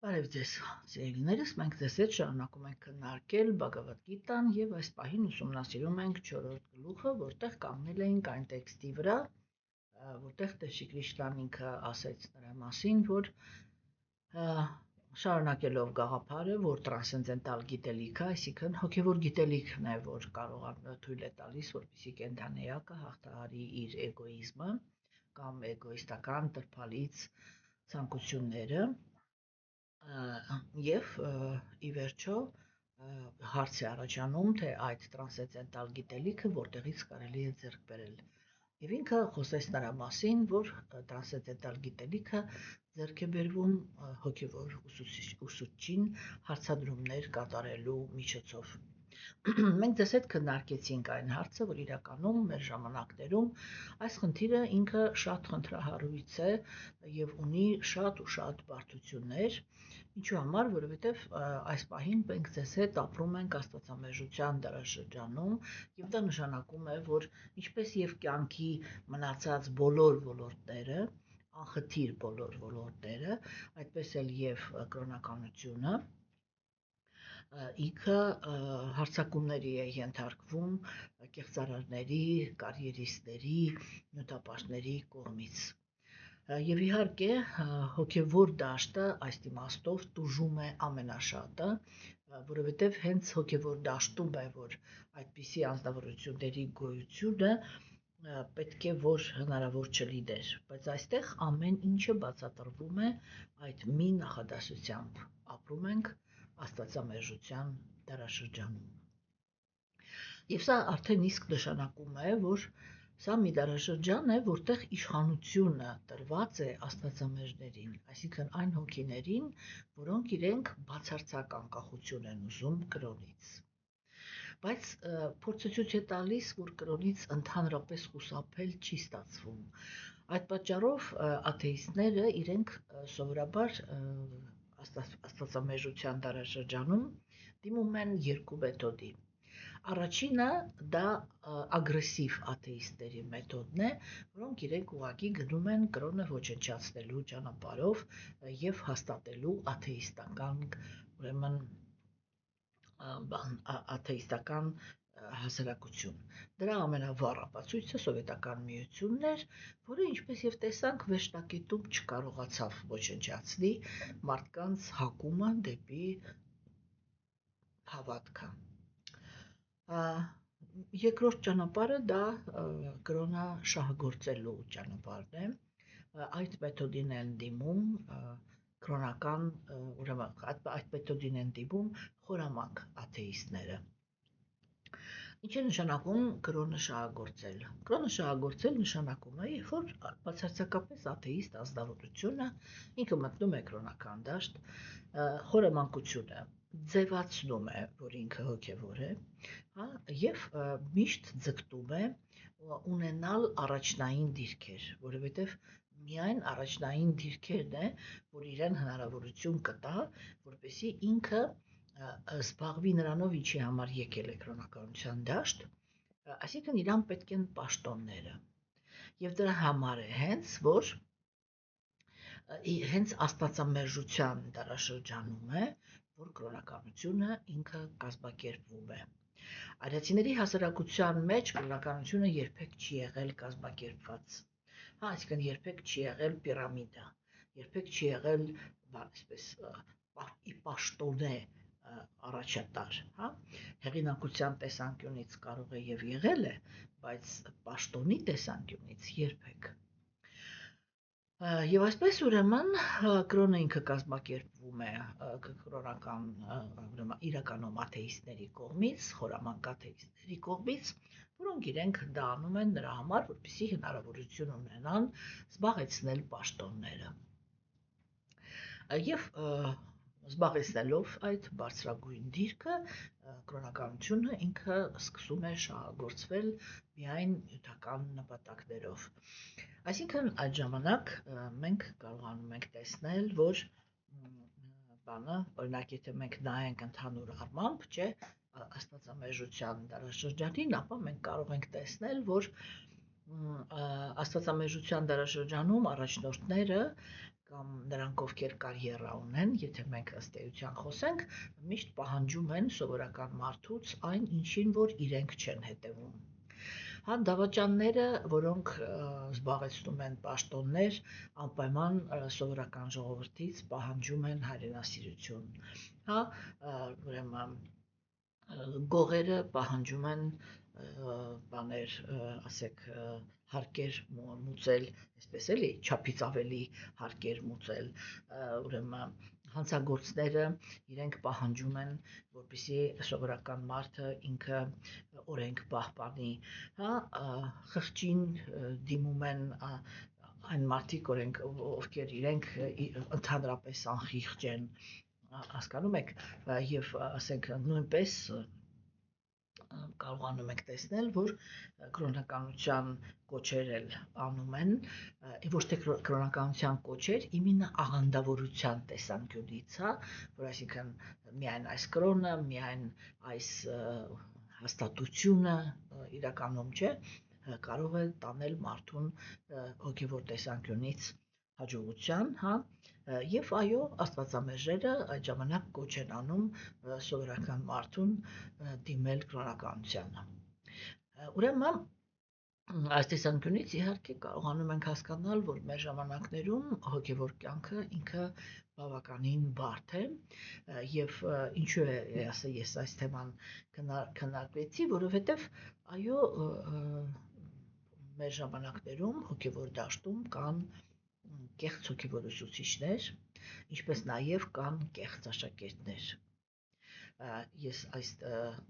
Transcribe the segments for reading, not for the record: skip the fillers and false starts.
Բարև ձեզ, սիրելիներս, մենք ձեզ հետ շարունակում ենք քննարկել Բհագավադ Գիտան եւ այս պահին ուսումնասիրում ենք 4-րդ գլուխը, որտեղ կանգնել էինք այն տեքստի վրա, որտեղ Տեր Շրի Քրիշնան ինքը ասեց նրա մասին, որ շարունակելով գաղափարը, որ տրանսցենդենտալ գիտելիքը, այսինքն հոգեվոր գիտելիքն է, որ կարող է թույլ է տալիս, որպեսզի կենդանեակը հաղթահարի իր էգոիզմը կամ էգոիստական տրփալից ցանկությունները եւ ի վերջո հարց է առաջանում, թե այդ տրանսցենդենտալ գիտելիքը որտեղից կարելի է ձեռք բերել։ Եվ ինքը խոսեց նրա մասին, որ տրանսցենդենտալ գիտելիքը ձեռք է բերվում հոգևոր ուսուցչին հարցադրումներ կատարելու միջոցով։ Մենք ձեզ հետ քննարկեցինք այն հարցը, որ իրականում մեր ժամանակներում այս խնդիրը ինքը շատ խնդրահարույց է եւ ունի շատ ու շատ բարդություններ, ինչու համար, որովհետեւ այս պահին մենք ձեզ հետ ապրում ենք աստվածամեժության դարաշրջանում եւ դա նշանակում է, որ ինչպես եւ կյանքի մնացած բոլոր ոլորտները, անխտիր բոլոր ոլորտները, այդպես էլ եւ կրոնականությունը ինքը հարձակումների է ենթարկվում կեղծարարների, կարիերիստների, նյութապաշտների կողմից։ Եվ իհարկե հոգևոր դաշտը այս իմաստով տուժում է ամենաշատը, որովհետև հենց հոգևոր դաշտում է, որ այդպիսի անձնավորությունների գոյությունը պետք է որ հնարավոր չլիներ, բայց այստեղ ամեն ինչը բացատրվում է այդ մի նախադասությամբ. ապրում ենք աստվածամեժության դարաշրջանում։ Եվ սա արդեն իսկ նշանակում է, որ սա մի դարաշրջան է, որտեղ իշխանությունը տրված է աստվածամեժներին, այսինքն այն հոգիներին, որոնք իրենք բացարձակ անկախություն են ուզում կրոնից։ Բայց փորձը ցույց է տալիս, որ կրոնից ընդհանրապես խուսափել չի ստացվում։ Այդ պատճառով աթեիստները իրենք սովորաբար աստվածամեժության դարաշրջանում դիմում են երկու մեթոդի։ Առաջինը դա ագրեսիվ աթեիստների մեթոդն է, որոնք իրենք ուղղակի գնում են կրոնը ոչնչացնելու ճանապարհով եւ հաստատելու աթեիստական, ուրեմն աթեիստական հասարակություն։ Դրա ամենավառ ապացույցը սովետական միությունն էր, որը ինչպես եւ տեսանք վերջնակետում չկարողացավ ոչնչացնի մարդկանց հակումը դեպի հավատքը։ Երկրորդ ճանապարհը դա կրոնը շահգործելու ճանապարհն է։ Այդ մեթոդին են դիմում կրոնական, ուրեմն այդ մեթոդին են դիմում խորամանկ աթեիստները։ Ինչ է նշանակում կրոնը շահագործել։ Կրոնը շահագործել նշանակում է, երբ որ բացարձակապես աթեիստ ազնվորությունը ինքը մտնում է կրոնական դաշտ, խորամանկությունը ձևացնում է, որ ինքը հոգևոր է, հա, եւ միշտ ձգտում է ունենալ առաջնային դիրքեր, որովհետեւ միայն առաջնային դիրքերն է, որ իրեն հնարավորություն կտա, որպեսզի ինքը զբաղվի նրանով, ինչի համար եկել է կրոնականության դաշտ, այսինքն իրան պետք են պաշտոնները։ Եվ դրա համար է հենց, որ հենց աստվածամերժության դարաշրջանում է, որ կրոնականությունը ինքը կազմակերպվում է։ Արիացիների հասարակության մեջ կրոնականությունը երբեք չի եղել կազմակերպված։ Հա, այսինքն երբեք չի եղել պիրամիդա, երբեք չի եղել, այսպես, պաշտոնե առաջատար, հա, հեղինակության տեսանկյունից կարող է եւ եղել է, բայց պաշտոնի տեսանկյունից երբեք։ Եվ այսպես ուրեմն կրոնը ինքը կազմակերպվում է կրոնական, ուրեմն իրականում աթեիստների կողմից, խորամանկ աթեիստների կողմից, որոնք իրենք դա անում են նրա համար, որպեսզի հնարավորություն ունենան զբաղեցնել պաշտոնները։ Եվ զբաղեցնելով այդ բարձրագույն դիրքը, կրոնականությունը ինքը սկսում է շահագործվել միայն նյութական նպատակներով։ Այսինքն այդ ժամանակ մենք կարողանում ենք տեսնել, որ օրինակ եթե մենք նայենք ընդհանուր առմամբ, չէ, աստվածամեժության դարաշրջանին, ապա մենք կարող ենք տեսնել, որ աստվածամեժության դարաշրջանում առաջնորդները կամ նրանք ովքեր կարիերա ունեն, եթե մենք ըստ էության խոսենք, միշտ պահանջում են սովորական մարդուց այն, ինչին որ իրենք չեն հետևում։ Հա, դավաճանները, որոնք զբաղեցնում են պաշտոններ, անպայման սովորական ժողովրդից պահանջում են հայրենասիրություն։ Հա, ուրեմն գողերը պահանջում են բաներ, ասեք, հարկեր մուծել, այսպես էլի, չափից ավելի հարկեր մուծել, ուրեմն հանցագործները իրենք պահանջում են, որպեսզի սովորական մարդը ինքը օրենք պահպանի, հա, խղճին դիմում են այն մարդիկ, ովքեր իրենք ընդհանրապես անխիղճ են, հասկանում եք, եւ ասենք նույնպես կարողանում եք տեսնել, որ կրոնականության կոչեր էլ անում են, ոչ թե կրոնականության կոչեր, իմенно աղանդավորության տեսանկյունից, հա, որ այսինքն միայն այս կրոնը, միայն այս հաստատությունը իրականում չէ, կարող է տանել մարդուն հոգևոր տեսանկյունից հաջողության, հա, եւ այո, Աստվածամերժերը այդ ժամանակ կոչ են անում սովորական մարդուն դիմել կրոնականությանը։ Ուրեմն այս տեսանկյունից իհարկե կարողանում ենք հասկանալ, որ մեր ժամանակներում հոգևոր կյանքը ինքը բավականին բարդ է եւ ինչու է ես այս թեման քննարկվեցի, որովհետեւ այո մեր ժամանակներում հոգևոր դաշտում կան կեղծ հոգևոր ուսուցիչներ, ինչպես նաև կան կեղծ աշակերտներ։ Ես այս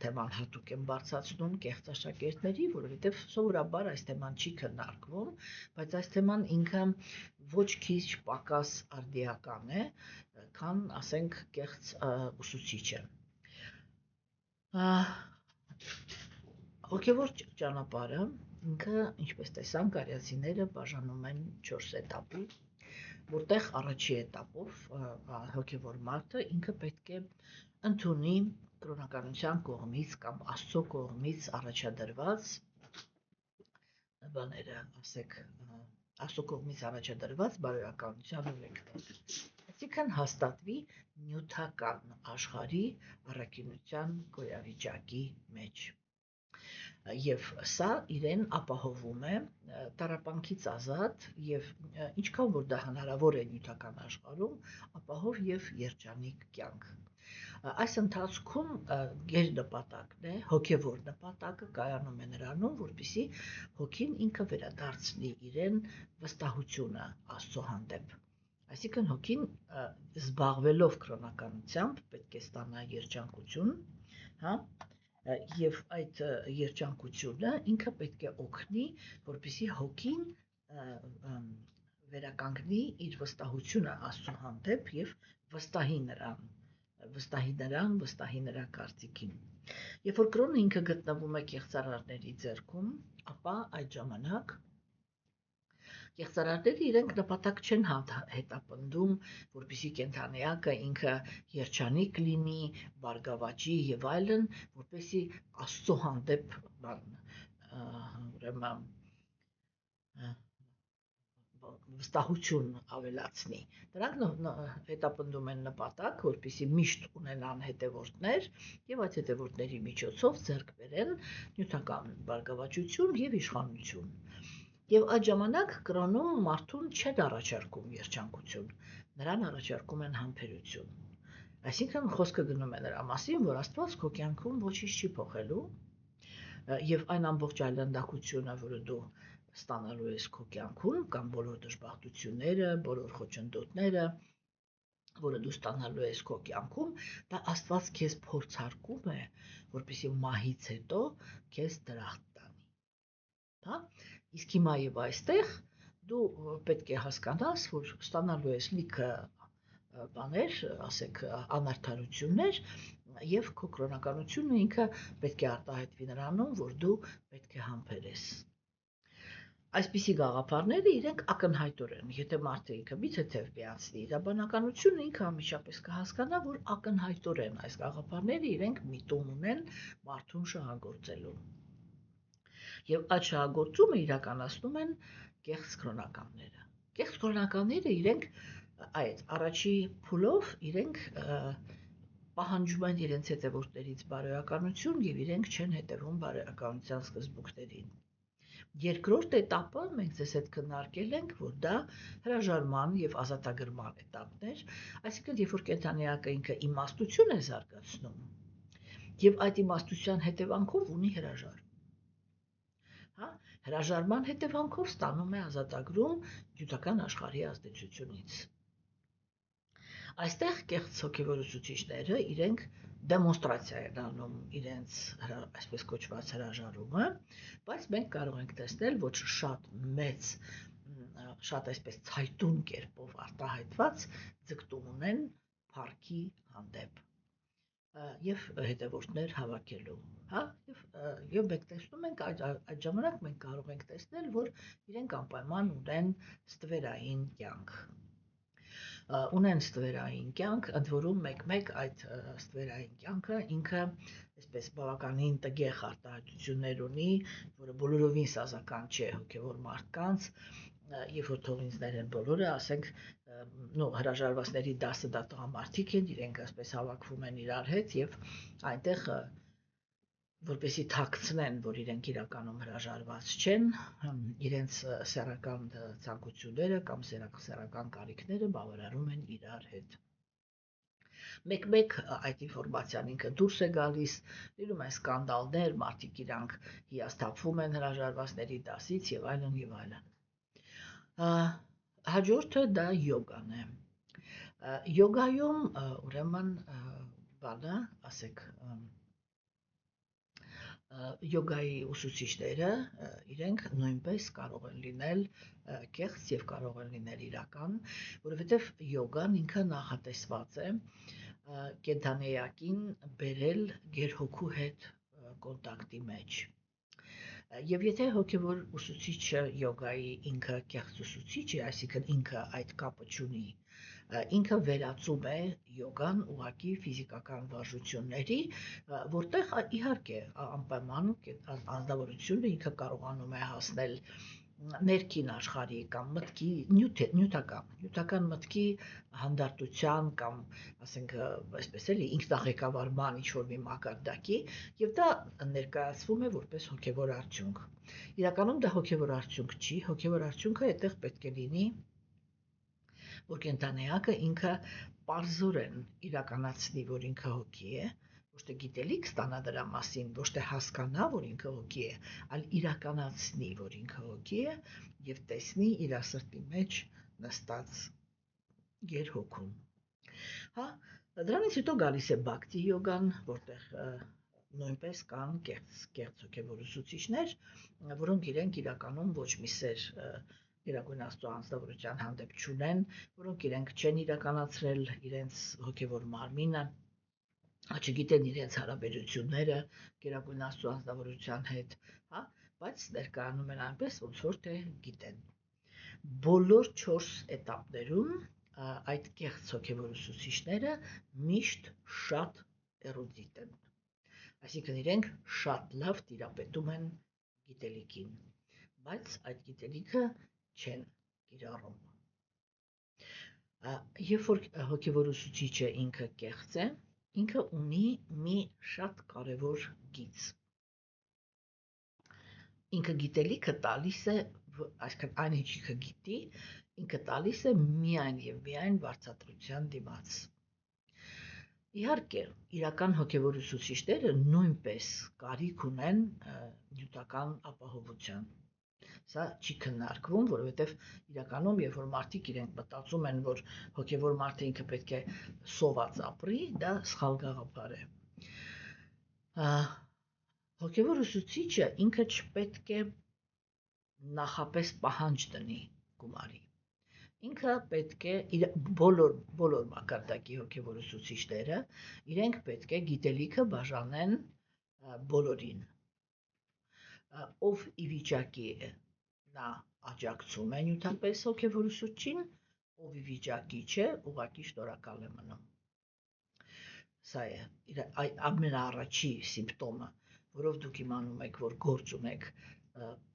թեման հատուկ եմ բարձրացնում կեղծ աշակերտների, որովհետև սովորաբար այս թեման չի քննարկվում, բայց այս թեման ինքը ոչ քիչ պակաս արդիական է, քան ասենք կեղծ ուսուցիչը։ Հոգևոր ճանապարհը ինքը, ինչպես տեսանք, արիացիները բաժանում են 4 էտապի, որտեղ առաջի էտապով հոգևոր մարդը ինքը պետք է ընդունի կրոնականության կողմից կամ Աստծո կողմից առաջադրված բաները, ասեք, Աստծո կողմից առաջադրված բարոյականության օրենքներ։ Այսինքն հաստատվի նյութական աշխարհի առաքինության գոյավիճակի մեջ։ Եվ սա իրեն ապահովում է տառապանքից ազատ եւ ինչքան որ դա հնարավոր է նյութական աշխարհում, ապահով եւ երջանիկ կյանք։ Այս ընթացքում գերնպատակն է, հոգևոր նպատակը կայանում է նրանում, որպեսզի հոգին ինքը վերադարձնի իրեն վստահությունը Աստծո հանդեպ։ Այսինքն հոգին զբաղվելով կրոնականությամբ պետք է ստանա երջանկություն, հա, եւ այդ երջանկությունը ինքը պետք է օգնի, որպեսզի հոգին վերականգնի իր վստահությունը Աստծո հանդեպ եւ վստահի նրա կարծիքին։ Երբ որ կրոնը ինքը գտնվում է կեղծարարների ձեռքում, ապա այդ ժամանակ կեղծարարները իրենք նպատակ չեն հետապնդում, որպեսզի կենդանիակը ինքը երջանիկ լինի, բարգավաճի եւ այլն, որպեսզի Աստծո հանդեպ ուրեմն վստահություն ավելացնի։ Նրանք հետապնդում են նպատակ, որպեսզի միշտ ունենան հետևորդներ եւ այդ հետևորդների միջոցով ձեռք բերեն նյութական բարգավաճություն եւ իշխանություն։ Եվ այդ ժամանակ կրոնում մարդուն չեն առաջարկում երջանկություն, նրան առաջարկում են համբերություն։ Այսինքն խոսքը գնում է նրա մասին, որ Աստված քո կյանքում ոչինչ չի փոխելու եւ այն ամբողջ այլանդակությունը, որը դու ստանալու ես քո կյանքում, կամ բոլոր դժբախտությունները, բոլոր խոչընդոտները, որը դու ստանալու ես քո կյանքում, դա Աստված քեզ փորձարկում է, որպեսզի մահից հետո քեզ դրախտ տանի։ Հա? Իսկ հիմա եւ այստեղ դու պետք է հասկանաս, որ ստանալու ես լիքը բաներ, ասեք, անարդարություններ եւ քո կրոնականությունը ինքը պետք է արտահայտվի նրանում, որ դու պետք է համբերես։ Այսպիսի գաղափարները իրենք ակնհայտորեն, եթե մարդը ինքը մի թեթև միացնի իր բանականությունը, ինքը ամիջապես կհասկանա, որ ակնհայտորեն այս գաղափարները իրենք միտում ունեն մարդուն շահագործելու։ Եվ այդ շահագործումը իրականացնում են կեղծ կրոնականները։ Կեղծ կրոնականները իրենք Այդ առաջի փուլով իրենք պահանջում են իրենց հետևորդներից բարոյականություն եւ իրենք չեն հետևում բարոյականության սկզբունքներին։ Երկրորդ этаպը մենք ձեզ հետ քննարկել ենք, որ դա հրաժարման եւ ազատագրման этаպն էր, այսինքն երբ որ կենդանիակը ինքը իմաստություն է զարգացնում եւ այդ իմաստության հետևանքով ունի հրաժար։ Հա, հրաժարման հետևանքով ստանում է ազատագրում գյուտական աշխարհի ազդեցությունից։ Այստեղ կեղծ հոգևոր ուսուցիչները իրենք դեմոնստրացիա են անում իրենց այսպես կոչված հրաժարումը, բայց մենք կարող ենք տեսնել ոչ շատ մեծ, շատ այսպես ցայտուն կերպով արտահայտված ձգտում ունեն փառքի հանդեպ եւ հետևորդներ հավաքելու, հա, եւ մենք տեսնում ենք այդ ժամանակ մենք կարող ենք տեսնել, որ իրենք անպայման ունեն ստվերային կյանք։ Ունեն ստվերային կյանք, ընդ որում մեկ-մեկ այդ ստվերային կյանքը ինքը այսպես բավականին տգեղ արտահայտություններ ունի, որը բոլորովին սազական չէ հոգևոր մարդկանց, երբ որ թողինցներ են բոլորը, ասենք, հրաժարվածների 10 դա տղամարդիկ են, իրենք այսպես հավաքվում են իրար հետ եւ այնտեղ որպեսի թաքցնեն, որ իրենք իրականում հրաժարված չեն, իրենց սեռական ցանկությունները կամ սեռական կարիքները բավարարում են իրար հետ։ Մեկ-մեկ այդ ինֆորմացիան ինքը դուրս է գալիս, լինում են սկանդալներ, մարդիկ իրանք հիասթափվում են հրաժարվածների դասից եւ այլն եւ այլն։ Հաջորդը դա յոգան է։ Յոգայում ուրեմն բանը, ասեք, յոգայի ուսուցիչները իրենք նույնպես կարող են լինել կեղծ եւ կարող են լինել իրական, որովհետեւ յոգան ինքը նախատեսված է կենդանեակին բերել գերհոգու հետ կոնտակտի մեջ։ Եվ եթե հոգևոր ուսուցիչը յոգայի ինքը կեղծ ուսուցիչ է, այսինքն ինքը այդ կապը չունի, ինքը վերածում է յոգան ուղղակի ֆիզիկական վարժությունների, որտեղ իհարկե անպայման անձնավորությունը ինքը կարողանում է հասնել ներքին աշխարհի կամ մտքի նյութական մտքի հանդարտության կամ ասենք այսպես էլի ինքնաղեկավարման ինչ-որ մի մակարդակի եւ դա ներկայացվում է որպես հոգևոր արդյունք։ Իրականում դա հոգևոր արդյունք չի, հոգևոր արդյունքը այդտեղ պետք է լինի, որ կենդանեակը ինքը պարզորեն իրականացնի, որ ինքը հոգի է, ոչ թե գիտելիք ստանա դրա մասին, ոչ թե հասկանա, որ ինքը հոգի է, այլ իրականացնի, որ ինքը հոգի է եւ տեսնի իր սրտի մեջ նստած գերհոգուն։ Հա, դրանից հետո գալիս է բhakti յոգան, որտեղ նույնպես կան կեղծ հոգևոր ուսուցիչներ, որոնք իրենք իրականում ոչ մի սեր Գերագույն Աստծո անձնավորության հանդեպ չունեն, որոնք իրենք չեն իրականացրել իրենց հոգևոր մարմինը, չգիտեն իրենց հարաբերությունները Գերագույն Աստծո անձնավորության հետ, հա, բայց ներկայանում են այնպես, ոնց որ թե գիտեն։ Բոլոր 4 этаպներում այդ կեղծ հոգևոր ուսուցիչները միշտ շատ էրուդիտ են։ Այսինքն իրենք շատ լավ տիրապետում են գիտելիքին, բայց այդ գիտելիքը չեն կիրառում։ Երբ որ հոգևոր ուսուցիչը ինքը կեղծ է, ինքը ունի մի շատ կարևոր գիծ։ Ինքը գիտելիքը տալիս է, այսինքն այն ինչ ինքը գիտի, ինքը տալիս է միայն եւ միայն վարձատրության դիմաց։ Իհարկե, իրական հոգևոր ուսուցիչները նույնպես կարիք ունեն նյութական ապահովության։ Սա չի քննարկվում, որովհետև իրականում, երբ որ մարդիկ իրենք մտածում են, որ հոգևոր մարդը ինքը պետք է սոված ապրի, դա սխալ գաղափար է։ Հոգևոր ուսուցիչը ինքը չպետք է նախապես պահանջ դնի գումարի։ Ինքը պետք է բոլոր մակարդակի հոգևոր ուսուցիչները իրենք պետք է գիտելիքը բաժանեն բոլորին։ Ով ի վիճակի է, նա աջակցում է նյութապես հոգևոր ուսուցչին, ով ի վիճակի չէ, ուղղակի շնորհակալ է մնում։ Սա է ամենաառաջի սիմպտոմը, որով դուք իմանում եք, որ գործ ունեք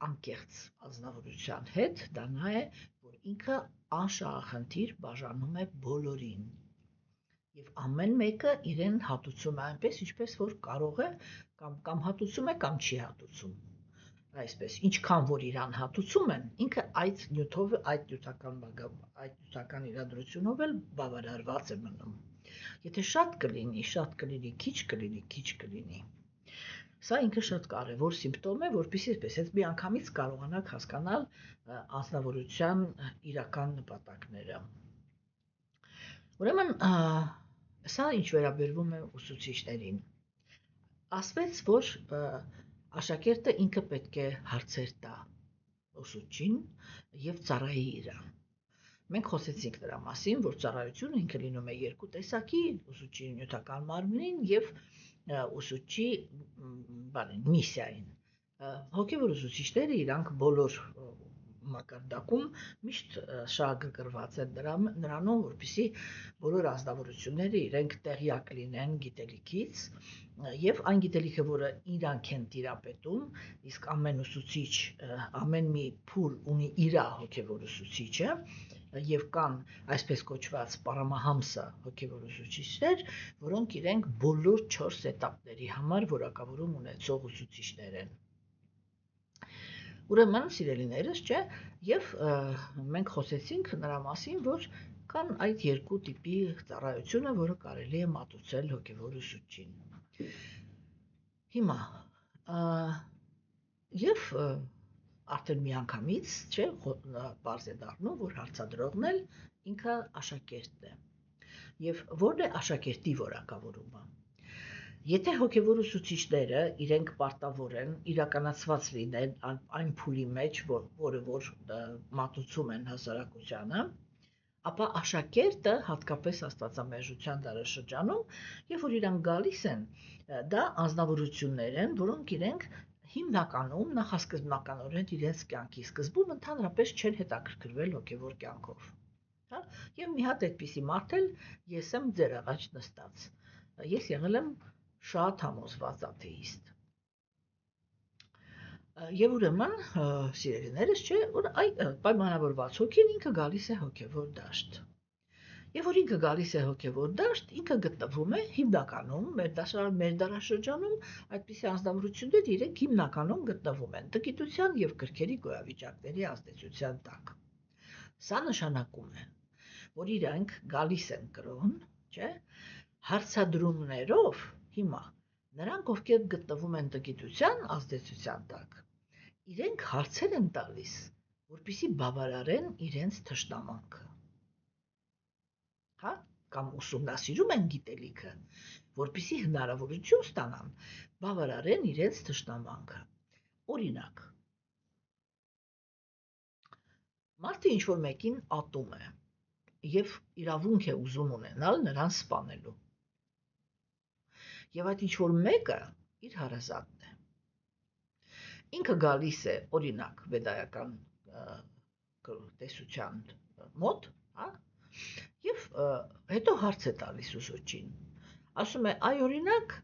անկեղծ ազնվորության հետ, դա նա է, որ ինքը անշահախնդիր բաժանում է բոլորին եւ ամեն մեկը իրեն հատուցում է այնպես, ինչպես որ կարող է կամ հատուցում է կամ չի հատուցում։ Այսպես, ինչքան որ իրան հատուցում են, ինքը այդ նյութով, այդ նյութական իրադրությունով էլ բավարարված է մնում։ Եթե շատ կլինի, քիչ կլինի։ Սա ինքը շատ կարևոր սիմպտոմ է, որպեսզի այսպես այդ մի անգամից կարողանաք հասկանալ անձնավորության իրական նպատակները։ Ուրեմն, սա ինչ վերաբերվում է ուսուցիչներին։ Ասվեց, որ աշակերտը ինքը պետք է հարցեր տա ուսուցչին եւ ծառայի իրան։ Մենք խոսեցինք դրա մասին, որ ծառայությունը ինքը լինում է երկու տեսակի՝ ուսուցչի նյութական մարմնին եւ ուսուցչի միսիային։ Հոգևոր ուսուցիչները իրանք բոլոր մակարդակում միշտ շահագրգռված են նրանով, որպեսզի բոլոր ազնվորությունները իրենք տեղյակ լինեն գիտելիքից եւ այն գիտելիքը, որը իրանք են տիրապետում, իսկ ամեն ուսուցիչ, ամեն մի փուլ ունի իր հոգևոր ուսուցիչը եւ կան այսպես կոչված պարամահամսը հոգևոր ուսուցիչներ, որոնք իրենք բոլոր 4 էտապների համար որակավորում ունեցող ուսուցիչներ են։ Ուրեմն, սիրելիներս, չէ, եւ մենք խոսեցինք նրա մասին, որ կան այդ երկու տիպի ծառայությունը, որը կարելի է մատուցել հոգևոր ուսուցչին։ Հիմա եւ արդեն միանգամից, չէ, բարձ է դառնում, որ հարցադրողն էլ ինքը աշակերտն է։ Եվ ո՞րն է աշակերտի որակավորումը։ Եթե հոգևոր ուսուցիչները իրենք պարտավոր են իրականացված լինեն այն փուլի մեջ, որը որ մատուցում են հասարակությանը, ապա աշակերտը հատկապես աստվածամերժության դարաշրջանում, երբ որ իրանք գալիս են, դա անձնավորություններ են, որոնք իրենք հիմնականում նախասկզբնականորեն իրենց կյանքի սկզբում ընդհանրապես չեն հետաքրքրվել հոգևոր կյանքով։ Հա, եւ մի հատ այդպիսի մարդ էլ ես եմ ձեր առաջ նստած։ Ես եղել եմ շատ համոզված աթեիստ։ Եվ ուրեմն, սիրելիներս, չէ, որ այդ պայմանավորված հոգին ինքը գալիս է հոգևոր դաշտ։ Եվ որ ինքը գալիս է հոգևոր դաշտ, ինքը գտնվում է հիմնականում մեր դարաշրջանում այդպիսի անձնավորություններ իրենք հիմնականում գտնվում են տգիտության եւ կրքերի գոյավիճակների ազդեցության տակ։ Սա նշանակում է, որ իրենք գալիս են կրոն, չէ, հարցադրումներով հիմա նրանք, ովքեր գտնվում են տգիտության ազդեցության տակ, իրենք հարցեր են տալիս, որպեսզի բավարարեն իրենց թշնամանքը։ Հա, կամ ուսումնասիրում են գիտելիքը, որպեսզի հնարավորություն ստանան բավարարեն իրենց թշնամանքը։ Օրինակ, մարդը ինչ-որ մեկին ատում է եւ իրավունք է ուզում ունենալ նրան սպանելու։ Եվ այդ ինչ-որ մեկը իր հարազատն է։ Ինքը գալիս է, օրինակ, վեդայական տեսության մոտ, հա, եւ հետո հարց է տալիս ուսուցչին։ Ասում է, այ օրինակ,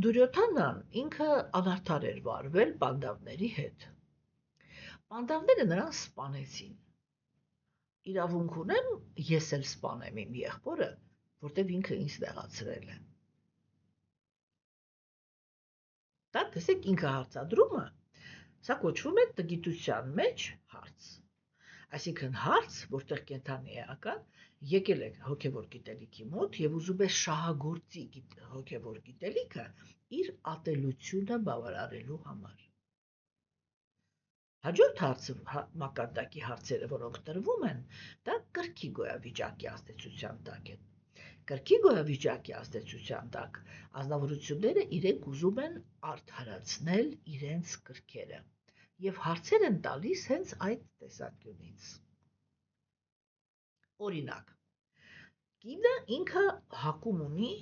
Դուրյոթանան ինքը անարդար էր վարվել պանդավների հետ։ Պանդավները նրան սպանեցին։ Իրավունք ունեմ ես էլ սպանեմ իմ եղբորը, որտեվ ինքը ինձ նեղացրել է։ Դա տեսեք ինքը հարցադրումը, սա կոչվում է տգիտության մեջ հարց։ Այսինքն հարց, որտեղ կենթանի էական եկել է հոգևոր գիտելիքի մոտ եւ ուզում է շահագործի հոգևոր գիտելիքը իր ատելությունը բավարարելու համար։ Հաջորդ հարցը մակարդակի հարցերը, որոնք տրվում են, դա կրքի գոյավիճակի ազդեցության տակ են։ Կրքի գոյավիճակի ազդեցության տակ ազնվորությունները իրենք ուզում են արդարացնել իրենց կրքերը եւ հարցեր են տալիս հենց այդ տեսանկյունից։ Օրինակ, կինը ինքը հակում ունի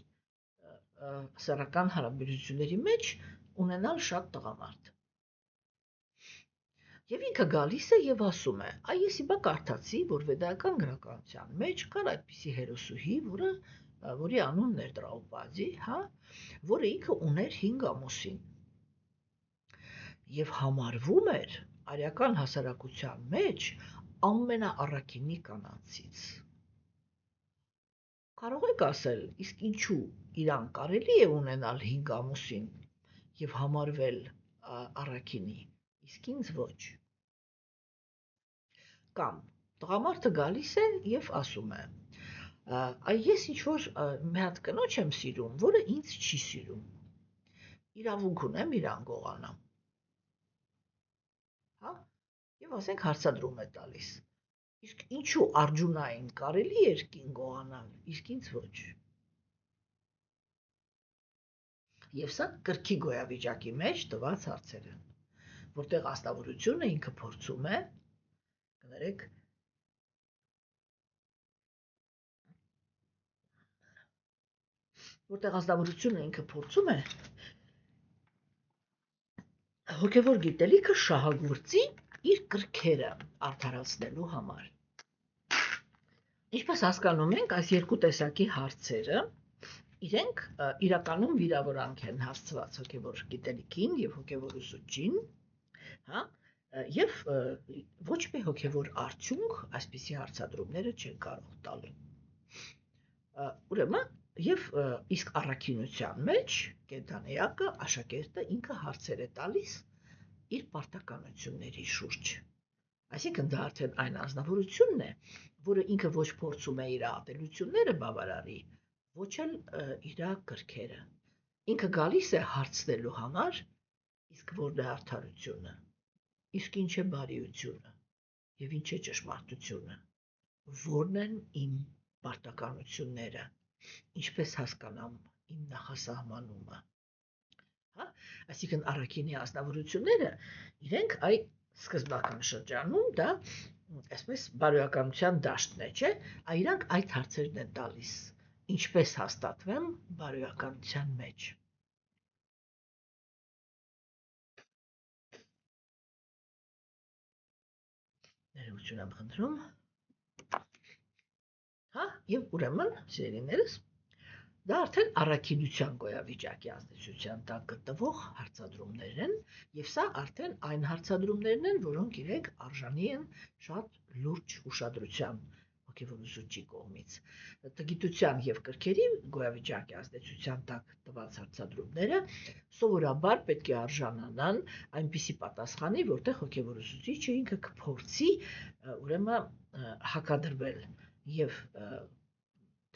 սեռական հարաբերությունների մեջ ունենալ շատ տղամարդ։ Եվ ինքը գալիս է եւ ասում է, այ ես հիմա կարդացի, որ վեդայական գրականության մեջ կար այդպիսի հերոսուհի, որի անունն էր Դրաուպադի, հա, որը ինքը ուներ 5 ամուսին։ եւ համարվում էր արիական հասարակության մեջ ամենաառաքինի կանանցից։ Կարող եք ասել, իսկ ինչու իրան կարելի է ունենալ 5 ամուսին եւ համարվել առաքինի, իսկ ինձ ոչ։ Կամ տղամարդը գալիս է եւ ասում է. ես ինչ-որ մի հատ կնոջ եմ սիրում, որը ինձ չի սիրում։ Իրավունք ունեմ իրան գողանամ։ Հա? Եվ ասենք հարցադրում է տալիս։ Իսկ ինչու Արգջունային կարելի էր կին գողանալ, իսկ ինձ ոչ։ Եվ սա կրքի գոյավիճակի մեջ տված հարցեր են, որտեղ աստավորությունը ինքը փորձում է, կներեք, հոգևոր գիտելիքը շահագործի իր կրքերը արդարացնելու համար։ Ինչպես հասկանում ենք, այս երկու տեսակի հարցերը իրենք իրականում վիրավորանք են հասցված հոգևոր գիտելիքին եւ հոգևոր ուսուցչին, հա, եւ ոչ մի հոգևոր արդյունք այսպիսի հարցադրումները չեն կարող տալ։ Ուրեմն եւ իսկ առաքինության մեջ կենթանիակը աշակերտը ինքը հարցեր է տալիս իր պարտականությունների շուրջ։ Այսինքն դա արդեն այն անձնավորությունն է, որը ինքը ոչ փորձում է իր ատելությունները բավարարի, ոչ էլ իր կրքերը։ Ինքը գալիս է հարցնելու համար, իսկ որն է արդարությունը, իսկ ինչ է բարիությունը եւ ինչ է ճշմարտությունը, որն են իմ պարտականությունները, ինչպես հասկանամ իմ նախասահմանումը։ Հա, այսինքն առաքինի անձնավորությունները իրենք այդ սկզբնական շրջանում դա այսպես բարոյականության դաշտն է, չէ՞, իրանք այդ հարցերն են տալիս, ինչպես հաստատվեմ բարոյականության մեջ։ Ներողություն եմ խնդրում։ Հա, եւ ուրեմն, սիրելիներս, դա արդեն առաքինության գոյավիճակի ազդեցության տակ գտնվող հարցադրումներ են, եւ սա արդեն այն հարցադրումներն են, որոնք իրենք արժանի են շատ լուրջ ուշադրության հոգևոր ուսուցչի կողմից։ Տգիտության եւ կրքերի գոյավիճակի ազդեցության տակ տված հարցադրումները սովորաբար պետք է արժանանան այնպիսի պատասխանի, որտեղ հոգևոր ուսուցիչը ինքը կփորձի ուրեմն հակադրվել եւ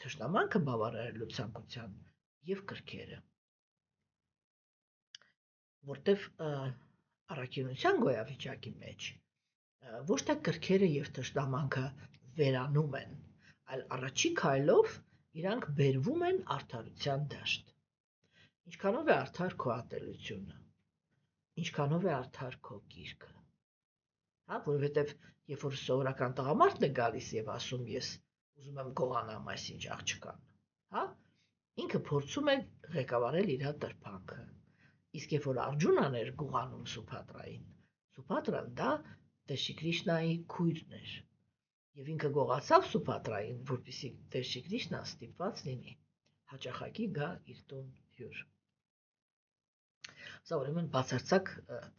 թշնամանքը բավարարելու ցանկության եւ կրքերը, որտեվ առաքինության գոյավիճակի մեջ ոչ թե կրքերը եւ թշնամանքը վերանում են, այլ առաջի քայլով իրանք բերվում են արդարության դաշտ։ Ինչքանով է արդար քո ատելությունը, ինչքանով է արդար քո գիրքը, հա, որովհետեւ երբ որ սովորական տղամարդն է գալիս եւ ասում ես ուզում եմ գողանամ այսինչ աղջկան, հա, ինքը փորձում է ղեկավարել իր տրփանքը։ Իսկ երբ որ Արգջունան էր գողանում Սուփադրային, Սուփադրան դա Տեր Շրի Կրիշնայի քույրն էր։ Եվ ինքը գողացավ Սուփադրային, որպեսզի Տեր Շրի Կրիշնան ստիպված լինի հաճախակի գա իր տուն հյուր։ Սա ուրեմն բացարձակ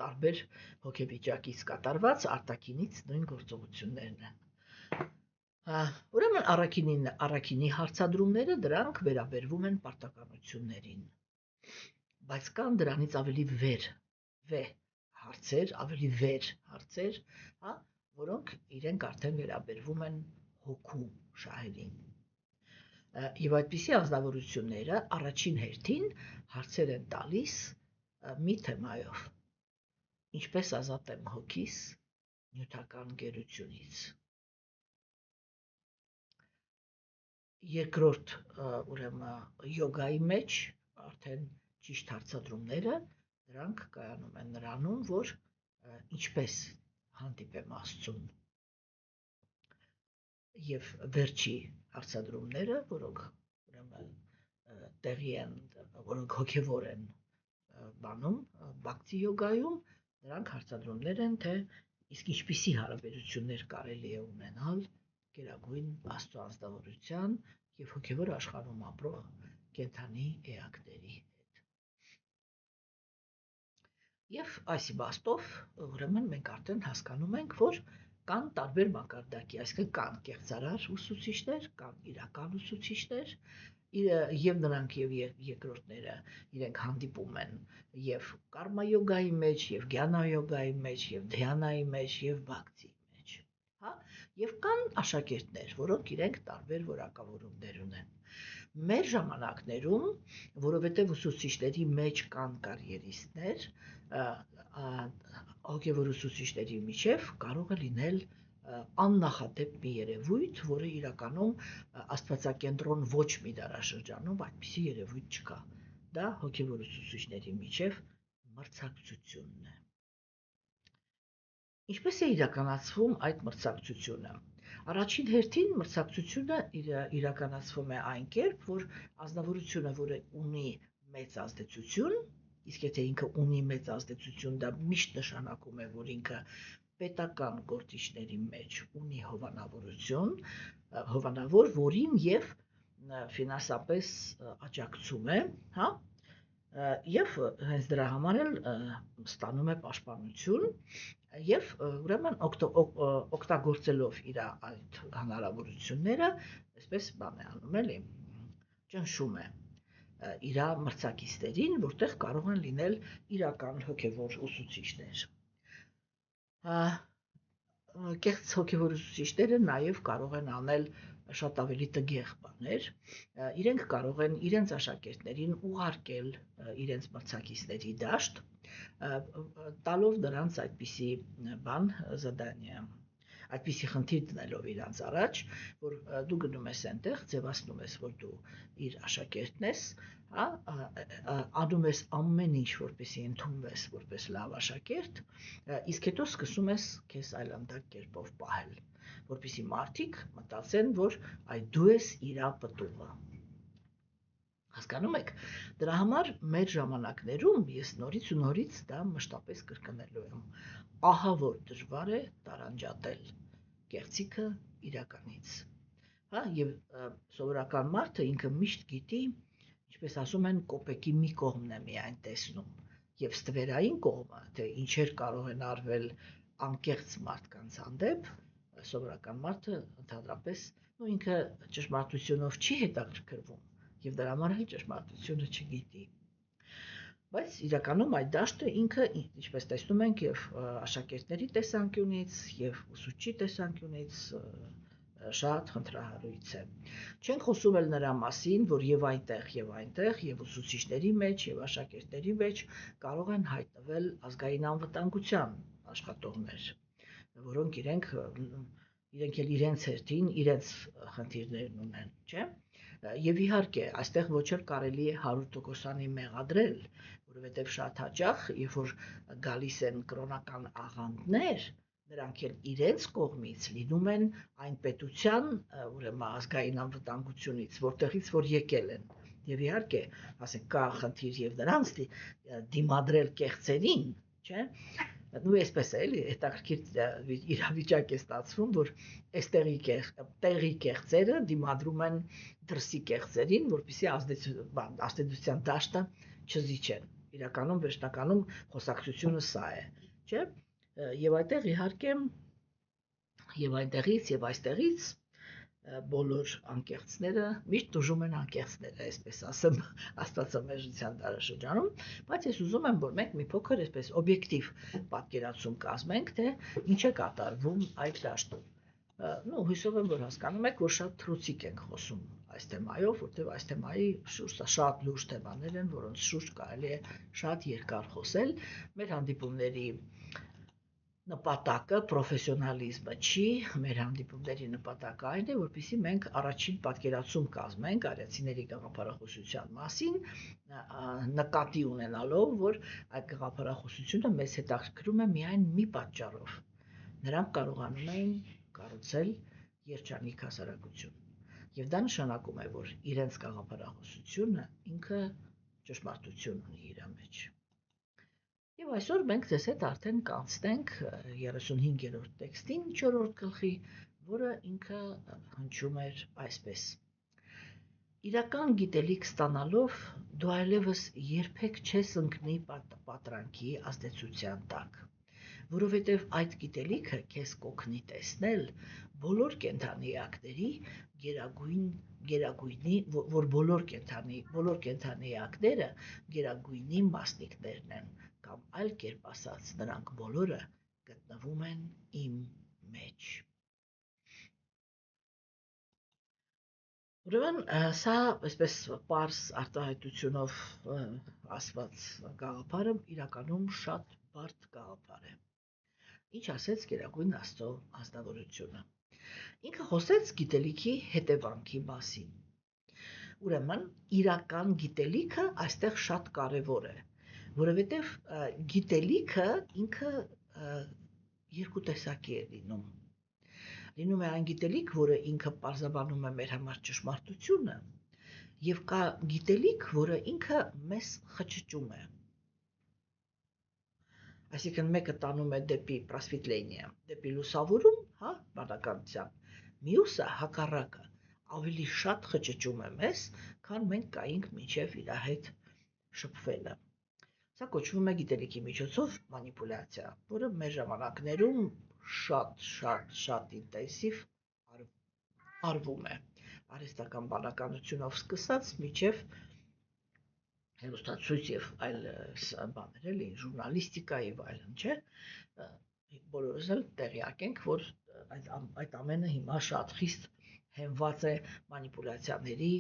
տարբեր հոգեվիճակից կատարված արտաքինից նույն գործողություններն են։ Ուրեմն առաքինի հարցադրումները դրանք վերաբերվում են պարտականություններին, բայց կան դրանից ավելի վեր հարցեր, հա, որոնք իրենք արդեն վերաբերվում են հոգու շահերին։ Եվ այդպիսի անձնավորությունները առաջին հերթին հարցեր են տալիս մի թեմայով. ինչպես ազատեմ հոգիս նյութական գերությունից։ Երկրորդ ուրեմն յոգայի մեջ արդեն ճիշտ հարցադրումները դրանք կայանում են նրանում, որ ինչպես հանդիպեմ Աստծուն։ Եվ վերջի հարցադրումները, որոնք ուրեմն տեղի են, որոնք հոգևոր են բանում, բակտի յոգայում, նրանք հարցադրումներ են, թե իսկ ինչպիսի հարաբերություններ կարելի է ունենալ գերագույն Աստծո անձնավորության եւ հոգևոր աշխարհում ապրող կենդանի էակների հետ։ Եվ այս իմաստով ուրեմն մենք արդեն հասկանում ենք, որ կան տարբեր մակարդակի, այսինքն կան կեղծարար ուսուցիչներ, կան իրական ուսուցիչներ, եւ նրանք եւ երկրորդները իրենք հանդիպում են եւ կարմա յոգայի մեջ, եւ գյանա յոգայի մեջ, եւ դհյանայի մեջ, եւ բhakti մեջ, հա, եւ կան աշակերտներ, որոնք իրենք տարբեր որակավորումներ ունեն։ Մեր ժամանակներում, որովհետև ուսուցիչների մեջ կան կարիերիստներ, հոգևոր ուսուցիչների միջև կարող է լինել աննախադեպ մի երևույթ, որը իրականում աստվածակենտրոն ոչ մի դարաշրջանում այդպիսի երևույթ չկա։ Դա հոգևոր ուսուցիչների միջև մրցակցությունն է։ Ինչպես է իրականացվում այդ մրցակցությունը։ Առաջին հերթին մրցակցությունը իրականացվում է այն կերպ, որ ազնվորությունը, որը ունի մեծ ազդեցություն, իսկ եթե ինքը ունի մեծ ազդեցություն, դա միշտ նշանակում է, որ ինքը պետական գործիչների մեջ ունի հովանավորություն, հովանավոր, որին եւ ֆինանսապես աջակցում է, հա, եւ հենց դրա համար էլ ստանում է պաշտպանություն եւ ուրեմն օգտագործելով իր այդ հնարավորությունները, այսպես բան է անում, էլի, ճնշում է իր մրցակիցներին, որտեղ կարող են լինել իրական հոգևոր ուսուցիչներ։ Կեղծ հոգևոր ուսուցիչները նաև կարող են անել շատ ավելի տգեղ բաներ, իրենք կարող են իրենց աշակերտներին ուղարկել իրենց մրցակիցների դաշտ, տալով նրանց այդպիսի բան, задание, այդպիսի խնդիր դնելով իրանց առաջ, որ դու գնում ես այնտեղ, ձևացնում ես, որ դու իր աշակերտն ես, հա, անում ես ամեն ինչ, որպեսզի ընդունվես որպես լավ աշակերտ, իսկ հետո սկսում ես քեզ այլանդակ կերպով պահել, որպեսզի մարդիկ մտածեն, որ այ դու ես իր պտուղը։ Հասկանում եք, դրա համար մեր ժամանակներում ես նորից ու նորից դա մշտապես կրկնելու եմ։ Ահա որ դժվար է տարանջատել կեղծիքը իրականից։ Հա, եւ սովորական մարդը ինքը միշտ գիտի, ինչպես ասում են, կոպեկի մի կողմն է միայն տեսնում, եւ ստվերային կողմը, թե ինչեր կարող են արվել անկեղծ մարդկանց հանդեպ, սովորական մարդը ընդհանրապես ինքը ճշմարտությունով չի հետաքրքրվում եւ դրա համար էլ ճշմարտությունը չգիտի։ Բայց իրականում այդ դաշտը ինքը, ինչպես տեսնում ենք, եւ աշակերտների տեսանկյունից, եւ ուսուցչի տեսանկյունից շատ խնդրահարույց է։ Չենք խոսում էլ նրա մասին, որ եւ այնտեղ, եւ ուսուցիչների մեջ, եւ աշակերտների մեջ կարող են հայտնվել ազգային անվտանգության աշխատողներ, որոնք իրենք էլ իրենց հերթին իրենց խնդիրներն ունեն, չէ՞։ Եվ իհարկե, այստեղ ոչ էլ կարելի է 100%-անի մեղադրել, որովհետև շատ հաճախ, երբ որ գալիս են կրոնական աղանդներ, նրանք էլ իրենց կողմից լինում են այն պետության, ուրեմն ազգային անվտանգությունից, որտեղից որ եկել են։ Եվ իհարկե, ասենք, կա խնդիր եւ նրանց դիմադրել կեղծերին, չէ՞։ Նույն այսպես է, էլի, հետաքրքիր իրավիճակ է ստացվում, որ տեղի կեղծերը դիմադրում են դրսի կեղծերին, որպեսզի ազդեցության դաշտը չզիջեն։ Իրականում վերջնականում խոսակցությունը սա է, չէ՞։ Եվ այդտեղ իհարկե եւ այնտեղից եւ այստեղից բոլոր անկեղծները միշտ դժում են անկեղծները, այսպես ասեմ, աստվածամերժության դարաշրջանում, բայց ես ուզում եմ, որ մենք մի փոքր այսպես օբյեկտիվ պատկերացում կազմենք, թե ինչ է կատարվում այդ դաշտում։ Ну, հույսով եմ, որ հասկանում եք, որ շատ թռուցիկ ենք խոսում այս թեմայով, որտեղ այս թեմայի շուրջ շատ լուրջ թեմաներ են, որոնց շուրջ կարելի է շատ երկար խոսել։ Մեր հանդիպումների նպատակը պրոֆեսիոնալիզմը չի, մեր հանդիպումների նպատակը այն է, որպեսզի մենք առաջին պատկերացում կազմենք արիացիների գաղափարախոսության մասին, նկատի ունենալով, որ այդ գաղափարախոսությունը մեզ հետաքրքրում է միայն մի պատճառով։ Նրանք կարողանում են կառուցել երջանիկ հասարակություն։ Եվ դա նշանակում է, որ իրենց գաղափարախոսությունը ինքը ճշմարտություն ունի իր մեջ։ Եվ այսօր մենք ձեզ հետ արդեն կանցնենք 35-րդ տեքստին 4-րդ գլխի, որը ինքը հնչում էր այսպես. Իրական գիտելիք ստանալով դու այլևս երբեք չես ընկնի պատրանքի ազդեցության տակ, որովհետև այդ գիտելիքը քեզ կօգնի տեսնել բոլոր կենդանի գերագույնի, որ բոլոր կենդանի էակները գերագույնի մասնիկներն են, կամ այլ կերպ ասած, նրանք բոլորը գտնվում են իմ մեջ։ Ուրեմն սա այսպես պարզ արտահայտությունով ասված գաղափարը իրականում շատ բարդ գաղափար է։ Ինչ ասեց Գերագույն Աստծո ազնվորությունը։ Ինքը խոսեց գիտելիքի հետևանքի մասին։ Ուրեմն իրական գիտելիքը այստեղ շատ կարևոր է, որովհետև գիտելիքը ինքը երկու տեսակի է լինում։ Լինում է այն գիտելիք, որը ինքը պարզաբանում է մեր համար ճշմարտությունը, եւ կա գիտելիք, որը ինքը մեզ խճճում է։ Այսինքն մեկը տանում է դեպի պրոսվիտլենիա, դեպի լուսավորում, բանականությամբ, մյուսը հակառակը, ավելի շատ խճճում է մեզ, քան մենք կայինք մինչև իր հետ շփվելը։ Սա կոչվում է գիտելիքի միջոցով մանիպուլյացիա, որը մեր ժամանակներում շատ ինտենսիվ արվում է, արհեստական բանականությունով սկսած մինչև հեռուստացույց եւ այլ բաներ էլի, ժուրնալիստիկա եւ այլն, չէ՞։ Բոլորս էլ տեղյակ ենք, որ այդ ամենը հիմա շատ խիստ հենված է մանիպուլյացիաների,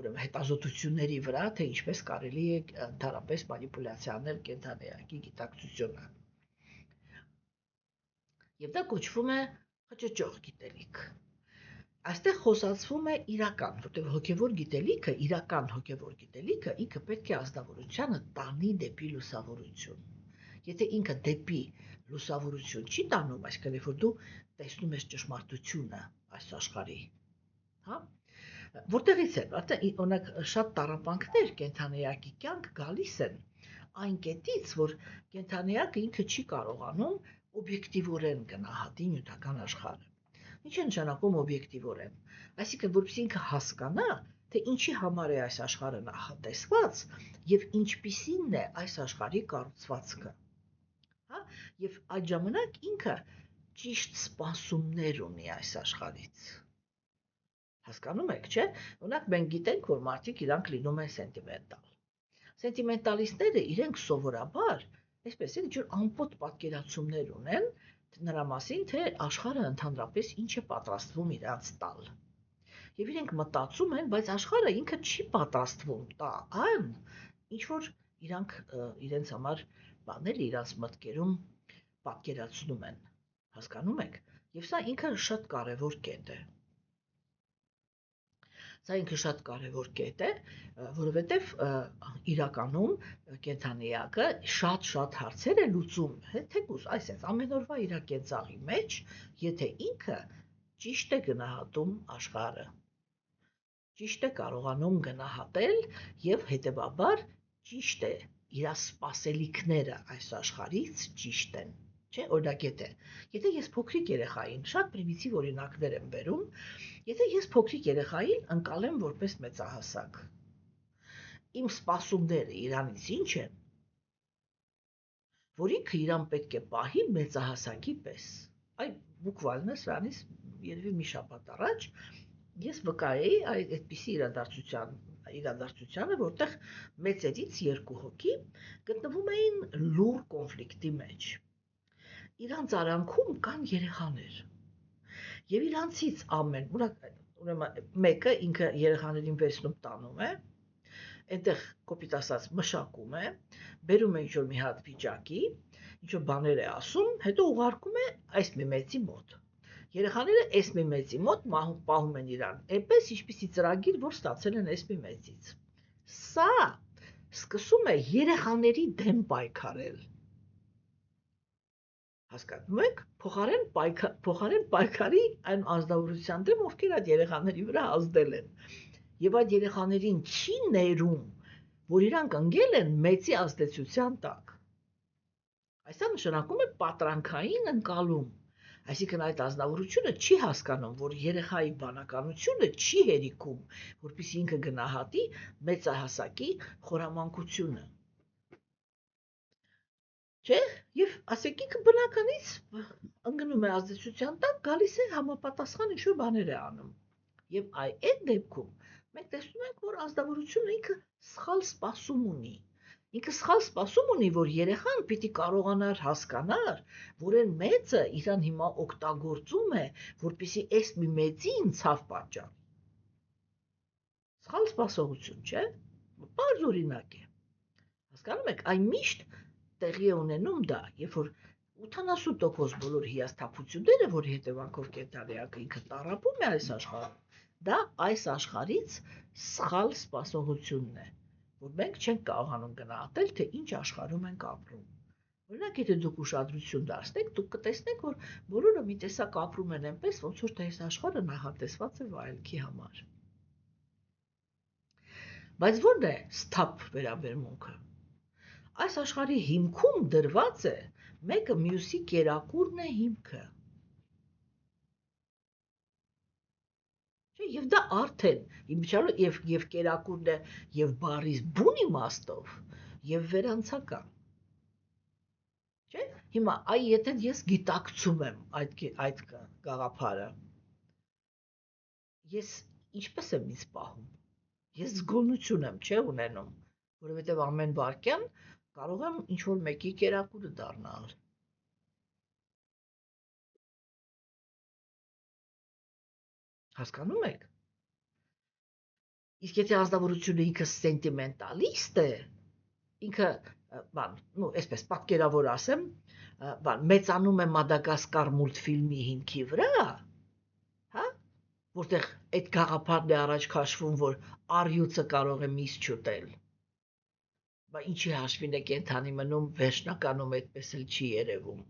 ուրեմն հետազոտությունների վրա, թե ինչպես կարելի է ընդհանրապես մանիպուլյացիաներ կենդանեակի գիտակցությունը։ Եվ դա կոչվում է խճճող գիտելիք։ Այստեղ խոսացվում է իրական, որտեղ իրական հոգևոր գիտելիքը ինքը պետք է ազնվորությանը տանի դեպի լուսավորություն։ Եթե ինքը դեպի լուսավորություն չի տանում, այսինքն երբ որ դու տեսնում ես ճշմարտությունը այս աշխարհի, որտեղից են, օրինակ շատ տառապանքներ կենդանեակի կյանք գալիս են այն կետից, որ կենդանեակը ինքը չի կարողանում օբյեկտիվորեն գնահատի նյութական աշխարհը։ Ինչ է նշանակում օբյեկտիվորեն։ Այսինքն, որպեսզի ինքը հասկանա, թե ինչի համար է այս աշխարհը նախատեսված եւ ինչպիսին է այս աշխարհի կառուցվածքը։ Եվ այդ ժամանակ ինքը ճիշտ սպասումներ ունի այս աշխարհից։ Հասկանում եք, չէ՞։ Օրինակ մենք գիտենք, որ մարդիկ իրանք լինում են սենտիմենտալ։ Սենտիմենտալիստները իրենք սովորաբար, այսպես է, ինչ-որ ամպոտ պատկերացումներ ունեն նրա մասին, թե աշխարհը ընդհանրապես ինչ է պատրաստվում իրանց տալ։ Եվ իրենք մտածում են, բայց աշխարհը ինքը չի պատրաստվում տա այն, ինչ որ իրանք իրենց համար բաներ իրանց մտքերում պատկերացնում են։ Հասկանում եք։ Եվ սա ինքը շատ կարևոր կետ է։ Սա ինքը շատ կարևոր կետ է, որովհետև իրականում կենդանեակը շատ հարցեր է լուծում, թեկուզ այսպես ամեն օրվա իր կենցաղի մեջ, եթե ինքը ճիշտ է գնահատում աշխարհը, ճիշտ է կարողանում գնահատել եւ հետեւաբար ճիշտ է իր սպասելիքները այս աշխարհից ճիշտ են, չէ՞, օրինակ եթե ես փոքրիկ երեխային, շատ պրիմիտիվ օրինակներ եմ բերում, եթե ես փոքրիկ երեխային ընկալեմ որպես մեծահասակ, իմ սպասումները իրանից ինչ են, որ ինքը իրան պետք է պահի մեծահասակի պես։ Այ բուկվալն է սրանից երևի մի շաբաթ առաջ ես վկայեի այդպիսի իրադարձությանը, որտեղ մեծերից երկու հոգի գտնվում էին լուր կոնֆլիկտի մեջ։ Իրանց արանքում կան երեխաներ։ Եվ իրանցից ուրեմն մեկը ինքը երեխաներին վերցնում տանում է, այնտեղ կոպիտ ասած մշակում է, բերում է ինչ-որ մի հատ վիճակի, ինչ-որ բաներ է ասում, հետո ուղարկում է այս մի մեծի մոտ։ Երեխաները այս մի մեծի մոտ պահում են իրան, այնպես ինչպիսի ծրագիր, որ ստացել են այս մի մեծից։ Սա սկսում է երեխաների դեմ պայքարել։ Հասկանում եք, փոխարեն պայքարի այն ազնվորության դեմ, ովքեր այդ երեխաների վրա ազդել են։ Եվ այդ երեխաներին չի ներում, որ իրանք ընկել են մեծի ազդեցության տակ։ Այսա նշանակում է պատրանքային ընկալում։ Այսինքն այդ ազնվորությունը չի հասկանում, որ երեխայի բանականությունը չի հերիքում, որպեսզի ինքը գնահատի մեծահասակի խորամանկությունը։ Չէ՞, եւ ասեք ինքը բնականից ընկնում է ազդեցության տակ, գալիս է համապատասխան ինչ-որ բաներ է անում։ Եվ այդ դեպքում մենք տեսնում ենք, որ ազնվորությունը ինքը սխալ սպասում ունի։ Ինքը սխալ սպասում ունի, որ երեխան պիտի կարողանար հասկանար, որ այն մեծը իրան հիմա օգտագործում է, որպեսզի այս մի մեծին ցավ պատճառի։ Սխալ սպասողություն, չէ՞։ Բարձ օրինակ է։ Հասկանում եք, այն միշտ տեղի է ունենում դա, երբ որ 80% բոլոր հիասթափությունները, որի հետևանքով կենթանիակը ինքը տառապում է այս աշխարհում, դա այս աշխարհից սխալ սպասողությունն է, որ մենք չենք կարողանում գնահատել, թե ինչ աշխարհում ենք ապրում։ Օրինակ, եթե դուք ուշադրություն դարձնեք, դուք կտեսնեք, որ բոլորը մի տեսակ ապրում են այնպես, ոնց որ թե այս աշխարհը նախատեսված է վայելքի համար։ Բայց ո՞րն է սթափ վերաբերմունքը։ Այս աշխարհի հիմքում դրված է մեկը մյուսի կերակուրն է հիմքը։ Եվ դա արդեն իմիջիալը եւ կերակուրն է եւ բարիս բուն իմաստով եւ վերանցական։ Չէ՞։ Հիմա եթե ես գիտակցում եմ այդ գաղափարը, ես ինչպես եմ ինձ պահում։ Ես զգոնություն եմ, չէ՞, ունենում, որովհետեւ ամեն վարքյան կարող եմ ինչ որ մեկի կերակուրը դառնալ։ Հասկանում եք։ Իսկ եթե ազնվորությունը ինքը սենտիմենտալիստ է, ինքը այսպես պատկերավոր ասեմ, մեծանում է Մադագասկար մուլտֆիլմի հիմքի վրա, հա, որտեղ այդ գաղափարն է առաջ քաշվում, որ առյուծը կարող է միս չուտել։ Բա ինչի հաշվին է կենթանի մնում, վերջնականում այդպես էլ չի երևում։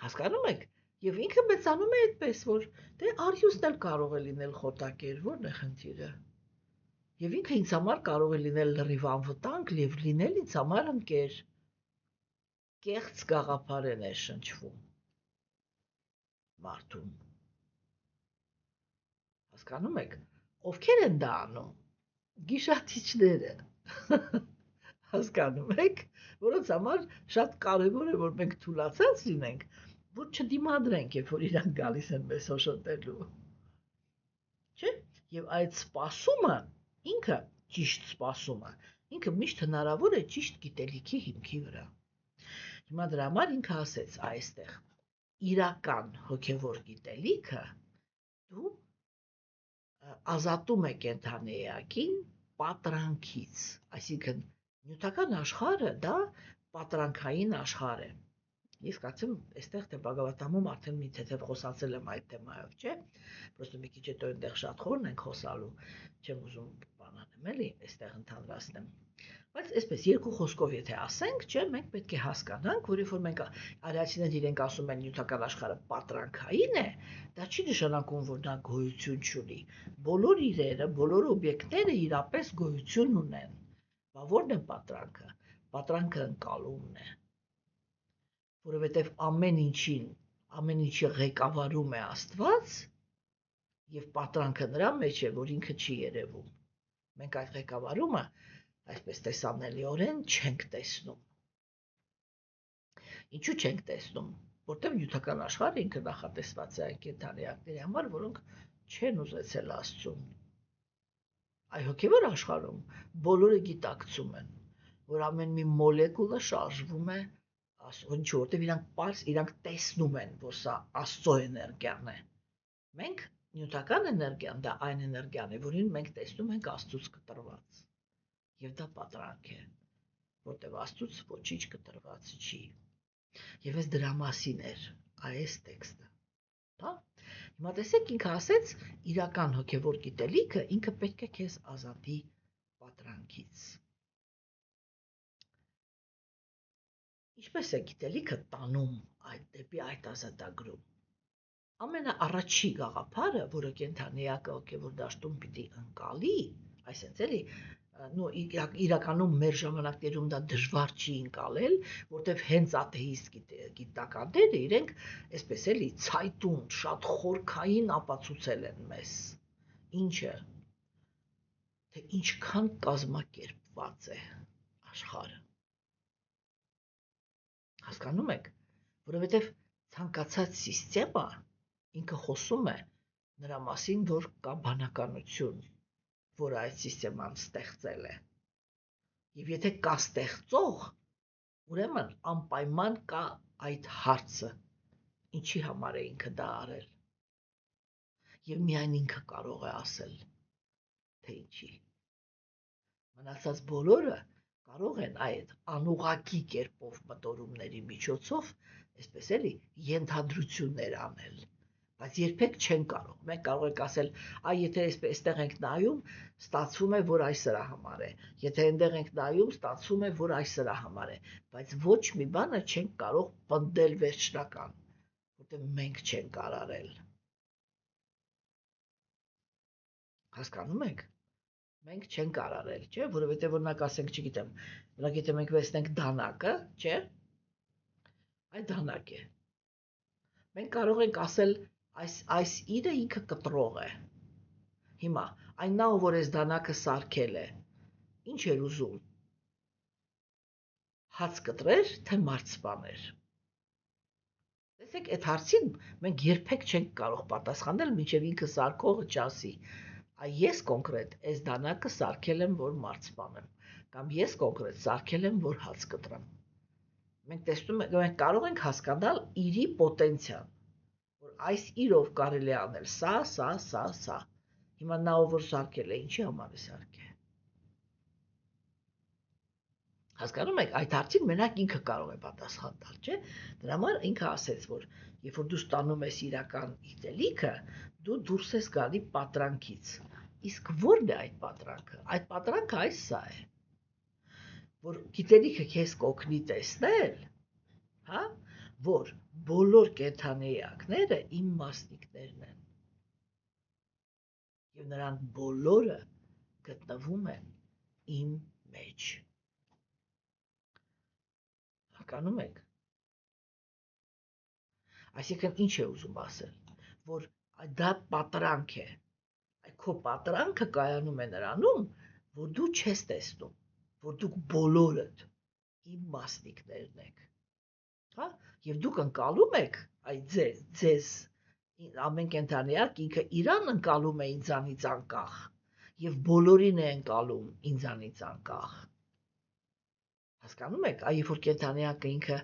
Հասկանում եք։ Եվ ինքը մեծանում է այդպես, որ դե առյուծն էլ կարող է լինել խոտակեր, ո՞րն է խնդիրը։ Եվ ինքը ինձ համար կարող է լինել լրիվ անվտանգ եւ լինել ինձ համար ընկեր։ Կեղծ գաղափար է ներշնչվում մարդուն։ Հասկանում եք, ովքեր են դա անում։ Գիշատիչները։ Հասկանում եք, որոնց համար շատ կարևոր է, որ մենք թուլացած լինենք, որ չդիմադրենք, երբ որ իրանք գալիս են մեզ հոշոտելու։ Չէ՞։ Եվ այդ սպասումը, ինքը ճիշտ սպասումը, ինքը միշտ հնարավոր է ճիշտ գիտելիքի հիմքի վրա։ Հիմա դրա համար ինքը ասեց այստեղ. իրական հոգևոր գիտելիքը դու ազատում է կենթանի էակին պատրանքից, այսինքն նյութական աշխարհը դա պատրանքային աշխարհ է։ Ես կարծեմ, այստեղ թե Բhagavatam-ում արդեն մի թեթև խոսացել եմ այդ թեմայով, չէ՞։ Պրոստը մի քիչ հետո այնտեղ շատ խորն ենք խոսալու, չեմ ուզում բանանեմ, էլի, այստեղ ընդհանրացնեմ։ Բայց այսպես երկու խոսքով եթե ասենք, չէ, մենք պետք է հասկանանք, որ երբ որ մենք արիացիներ իրենք ասում են նյութական աշխարհը պատրանքային է, դա չի նշանակում, որ դա գոյություն չունի։ Բոլոր իրերը, բոլոր օբյեկտները իրապես գոյություն ունեն։ Բա ո՞րն է պատրանքը։ Պատրանքը ընկալումն է։ Որովհետև ամեն ինչի ղեկավարում է Աստված, եւ պատրանքը նրա մեջ է, որ ինքը չի երևում։ Մենք այդ ղեկավարումը այսպես տեսանելիորեն չենք տեսնում։ Ինչու չենք տեսնում։ Որտեղ նյութական աշխարհը ինքը նախատեսված է այն կենթանիակների համար, որոնք չեն ուզեցել Աստծուն։ Այ հոգևոր աշխարհում բոլորը գիտակցում են, որ ամեն մի մոլեկուլը շարժվում է ինչու, որտեղ իրանք տեսնում են, որ սա Աստծո էներգիան է։ Մենք նյութական էներգիան դա այն էներգիան է, որին մենք տեսնում ենք Աստծուց կտրված։ Եվ դա պատրանք է, որտեղ Աստծուց ոչինչ կտրված չի։ Եվ այս դրա մասին էր այս տեքստը։ Հա։ Հիմա տեսեք, ինքը ասեց, իրական հոգևոր գիտելիքը ինքը պետք է քեզ ազատի պատրանքից։ Ինչպես է գիտելիքը տանում դեպի այդ ազատագրում։ Ամենաառաջի գաղափարը, որը կենթանիակը հոգևոր դաշտում պիտի ընկալի, այսինքն էլի իրականում մեր ժամանակներում դա դժվար չի ընկալել, որտեվ հենց աթեիստ գիտնականները իրենք այսպես էլի ցայտուն, շատ խորքային ապացուցել են մեզ, ինչը, թե ինչքան կազմակերպված է աշխարհը։ Հասկանում եք, որովհետև ցանկացած սիստեմա ինքը խոսում է նրա մասին, որ կա բանականություն, որ այդ սիստեման ստեղծել է։ Եվ եթե կա ստեղծող, ուրեմն անպայման կա այդ հարցը, ինչի համար է ինքը դա արել։ Եվ միայն ինքը կարող է ասել, թե ինչի։ Մնացած բոլորը կարող են այդ անուղղակի կերպով մտորումների միջոցով, այսպես էլի, ենթադրություններ անել, բայց երբեք չեն կարող։ Մենք կարող ենք ասել, եթե այստեղ ենք նայում, ստացվում է, որ այս սրա համար է։ Եթե այնտեղ ենք նայում, ստացվում է, որ այս սրա համար է, բայց ոչ մի բանը չենք կարող պնդել վերջնական, որտեղ մենք չենք արարել։ Հասկանում եք։ Մենք չենք արարել, չէ՞, որովհետև օրինակ ասենք, չգիտեմ, օրինակ եթե մենք վերցնենք դանակը, չէ՞, այդ դանակ է։ Մենք կարող ենք ասել, այս իրը ինքը կտրող է։ Հիմա, այն նա, որ այս դանակը սարքել է, ինչ էր ուզում։ Հաց կտրեր, թե մարցպաներ։ Տեսեք, այդ հարցին մենք երբեք չենք կարող պատասխանել, մինչև ինքը սարքողը չասի։ Ես կոնկրետ այս դանակը սարքել եմ, որ մարցպանեմ, կամ ես կոնկրետ սարքել եմ, որ հաց կտրեմ։ Մենք կարող ենք հասկանալ իրի պոտենցիալ, որ այս իրով կարելի է անել սա։ Հիմա նա որ սարքել է, ինչի համար է սարքել։ Հասկանում եք, այդ հարցին մենակ ինքը կարող է պատասխան տալ, չէ՞։ Դրա համար ինքը ասեց, որ երբ որ դու ստանում ես իրական գիտելիքը, դու դուրս ես գալի պատրանքից։ Իսկ ո՞րն է այդ պատրանքը։ Այդ պատրանքը այսա է, որ գիտելիքը քեզ կօգնի տեսնել, հա, որ բոլոր կենդանիակները իմ մասնիկներն են։ Եվ նրանք բոլորը գտնվում են իմ մեջ։ Հասկանում եք։ Այսինքն ինչ է ուզում ասել, որ դա պատրանք է։ Այդ քո պատրանքը կայանում է նրանում, որ դու չես տեսնում, որ դուք բոլորդ իմ մասնիկներն եք։ Հա, եւ դուք ընկալում եք այդ ձեզ ամեն կենդանիակ ինքը իրան ընկալում է ինձանից անկախ եւ բոլորին է ընկալում ինձանից անկախ։ Հասկանում եք, երբ որ կենդանիակը ինքը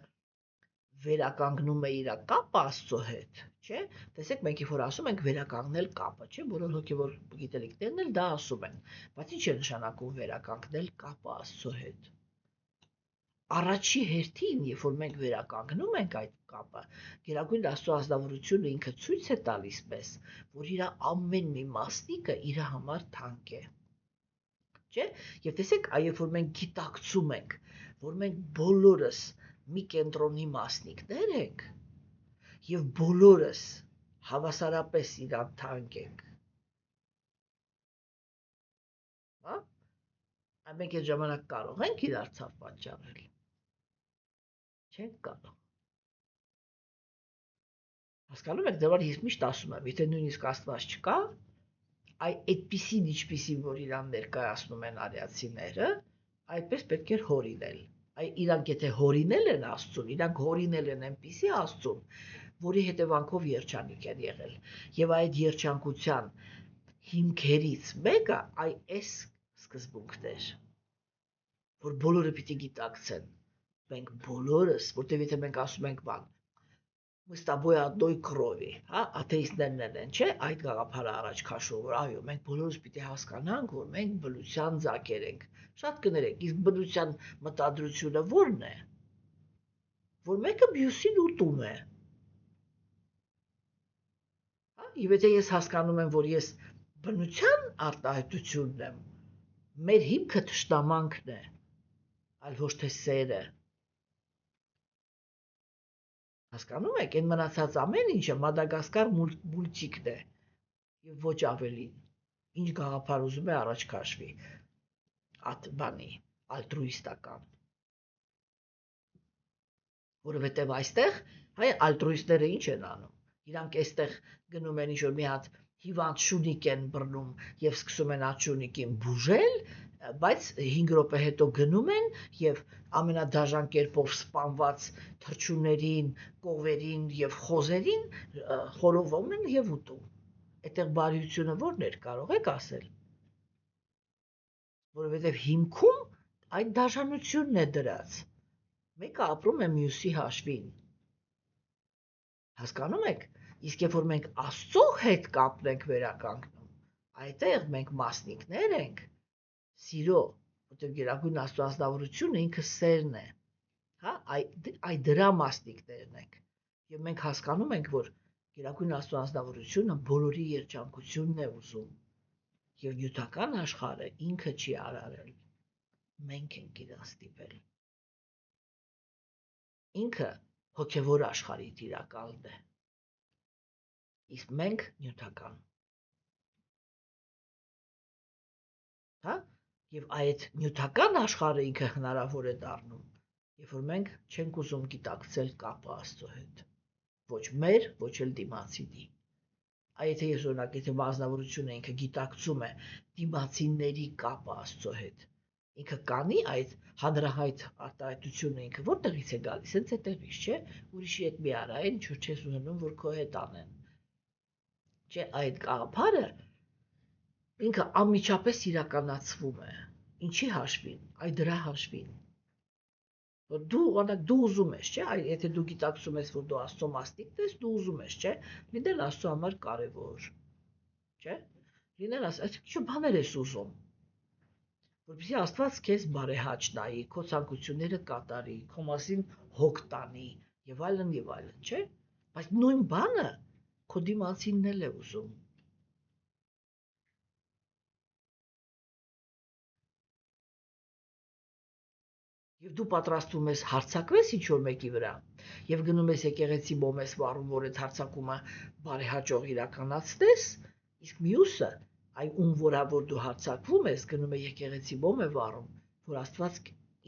վերականգնում է իր կապը Աստծո հետ, չէ՞։ Տեսեք, մենք երբ որ ասում ենք վերականգնել կապը, չէ՞, բոլոր հոգևոր գիտելիքներն էլ դա ասում են, բայց ինչ է նշանակում վերականգնել կապը Աստծո հետ։ Առաջի հերթին, երբ որ մենք վերականգնում ենք այդ կապը, Գերագույն Աստծո ազնվորությունը ինքը ցույց է տալիս մեզ, որ իր ամեն մի մասնիկը իր համար թանկ է։ Չէ՞։ Եվ տեսեք, երբ որ մենք գիտակցում ենք, որ մենք բոլորս մի կենտրոնի մասնիկներ ենք, եւ բոլորս հավասարապես իրան թանկ ենք։ Հա՞։ Մենք այդ ժամանակ կարող ենք իրար ցավ պատճառել։ Չենք կարող։ Հասկանում եք, դեռ ես միշտ ասում եմ, եթե նույնիսկ Աստված չկա, այդպիսին ինչպիսին որ իրան ներկայացնում են արիացիները, այդպես պետք է հորինել։ Իրանք եթե հորինել են Աստծուն, իրանք հորինել են այնպիսի Աստծուն, որի հետևանքով երջանիկ են եղել։ Եվ այդ երջանկության հիմքերից մեկը այս սկզբունքն էր, որ բոլորը պիտի գիտակցեն։ Մենք բոլորս, որտեղ եթե մենք ասում ենք բան, мы с тобой одной крови, հա, աթեիստներն են, չէ՞, այդ գաղափարը առաջ քաշում, որ այո, մենք բոլորս պիտի հասկանանք, որ մենք բնության ձագեր ենք։ Շատ կներեք, իսկ բնության մտադրությունը ո՞րն է։ Որ մեկը մյուսին ուտում է։ Հա, եւ եթե ես հասկանում եմ, որ ես բնության արտահայտությունն եմ, մեր հիմքը թշնամանքն է, այլ ոչ թե սերը։ Հասկանում եք, այն մնացած ամեն ինչը Մադագասկար մուլտիկն է եւ ոչ ավելին։ Ինչ գաղափար ուզում է առաջ քաշվի։ բանի ալտրուիստական, որովհետև այստեղ հայ ալտրուիստները ինչ են անում, իրանք այստեղ գնում են ինչ-որ մի հատ հիվանդ շունիկ են բռնում և սկսում են այդ շունիկին բուժել, բայց 5 րոպե հետո գնում են և ամենադաժան կերպով սպանված թռչուններին, կովերին և խոզերին խորովում են և ուտում, այդտեղ բարիությունը ո՞րն էր, կարող եք ասել, որովհետև հիմքում այդ դաժանությունն է դրած, մեկը ապրում է մյուսի հաշվին, հասկանում եք, իսկ երբ որ մենք Աստծո հետ կապն ենք վերականգնում, այդտեղ մենք մասնիկներ ենք, սիրո, որտեղ գերագույն Աստծո ազնվորությունը ինքը սերն է, հա, այդ դրա մասնիկներն ենք, և մենք հասկանում ենք, որ գերագույն Աստծո ազնվորությունը բոլորի երջանկությունն է ուզում, և նյութական աշխարհը ինքը չի արարել, մենք ենք իրան ստիպել, ինքը հոգևոր աշխարհի տիրակալն է, իսկ մենք նյութական, հա, և այդ նյութական աշխարհը ինքը հնարավոր է դառնում, երբ որ մենք չենք ուզում գիտակցել կապը Աստծո հետ, ոչ մեր, ոչ էլ դիմացինի, եթե ես օրինակ, եթե ազնվորությունը ինքը գիտակցում է դիմացինների կապը Աստծո հետ, ինքը կանի այդ հանրահայտ արտահայտությունը ինքը որտեղից է գալիս, հենց այդտեղից, չէ, ուրիշի հետ մի արա, ինչ որ չես ուզում, որ քո հետ անեն, չէ, այդ գաղափարը ինքը անմիջապես իրականացվում է, ինչի հաշվին, այդ դրա հաշվին, որ դու ուզում ես, չէ, եթե դու գիտակցում ես, որ դու Աստծո մասնիկն ես, դու ուզում ես, չէ, լինել Աստծո համար կարևոր, չէ, լինել ինչ բաներ ես ուզում, որպեսզի Աստված քեզ բարեհաճ նայի, քո ցանկությունները կատարի, քո մասին հոգ տանի եւ այլն, չէ, բայց նույն բանը քո դիմացինն էլ է ուզում, և դու պատրաստվում ես հարձակվես ինչ-որ մեկի վրա, և գնում ես եկեղեցի մոմ ես վառում, որ այդ հարձակումը բարեհաճող իրականացնես, իսկ մյուսը, ում որա որ դու հարձակվում ես, գնում է եկեղեցի մոմ է վառում, որ Աստված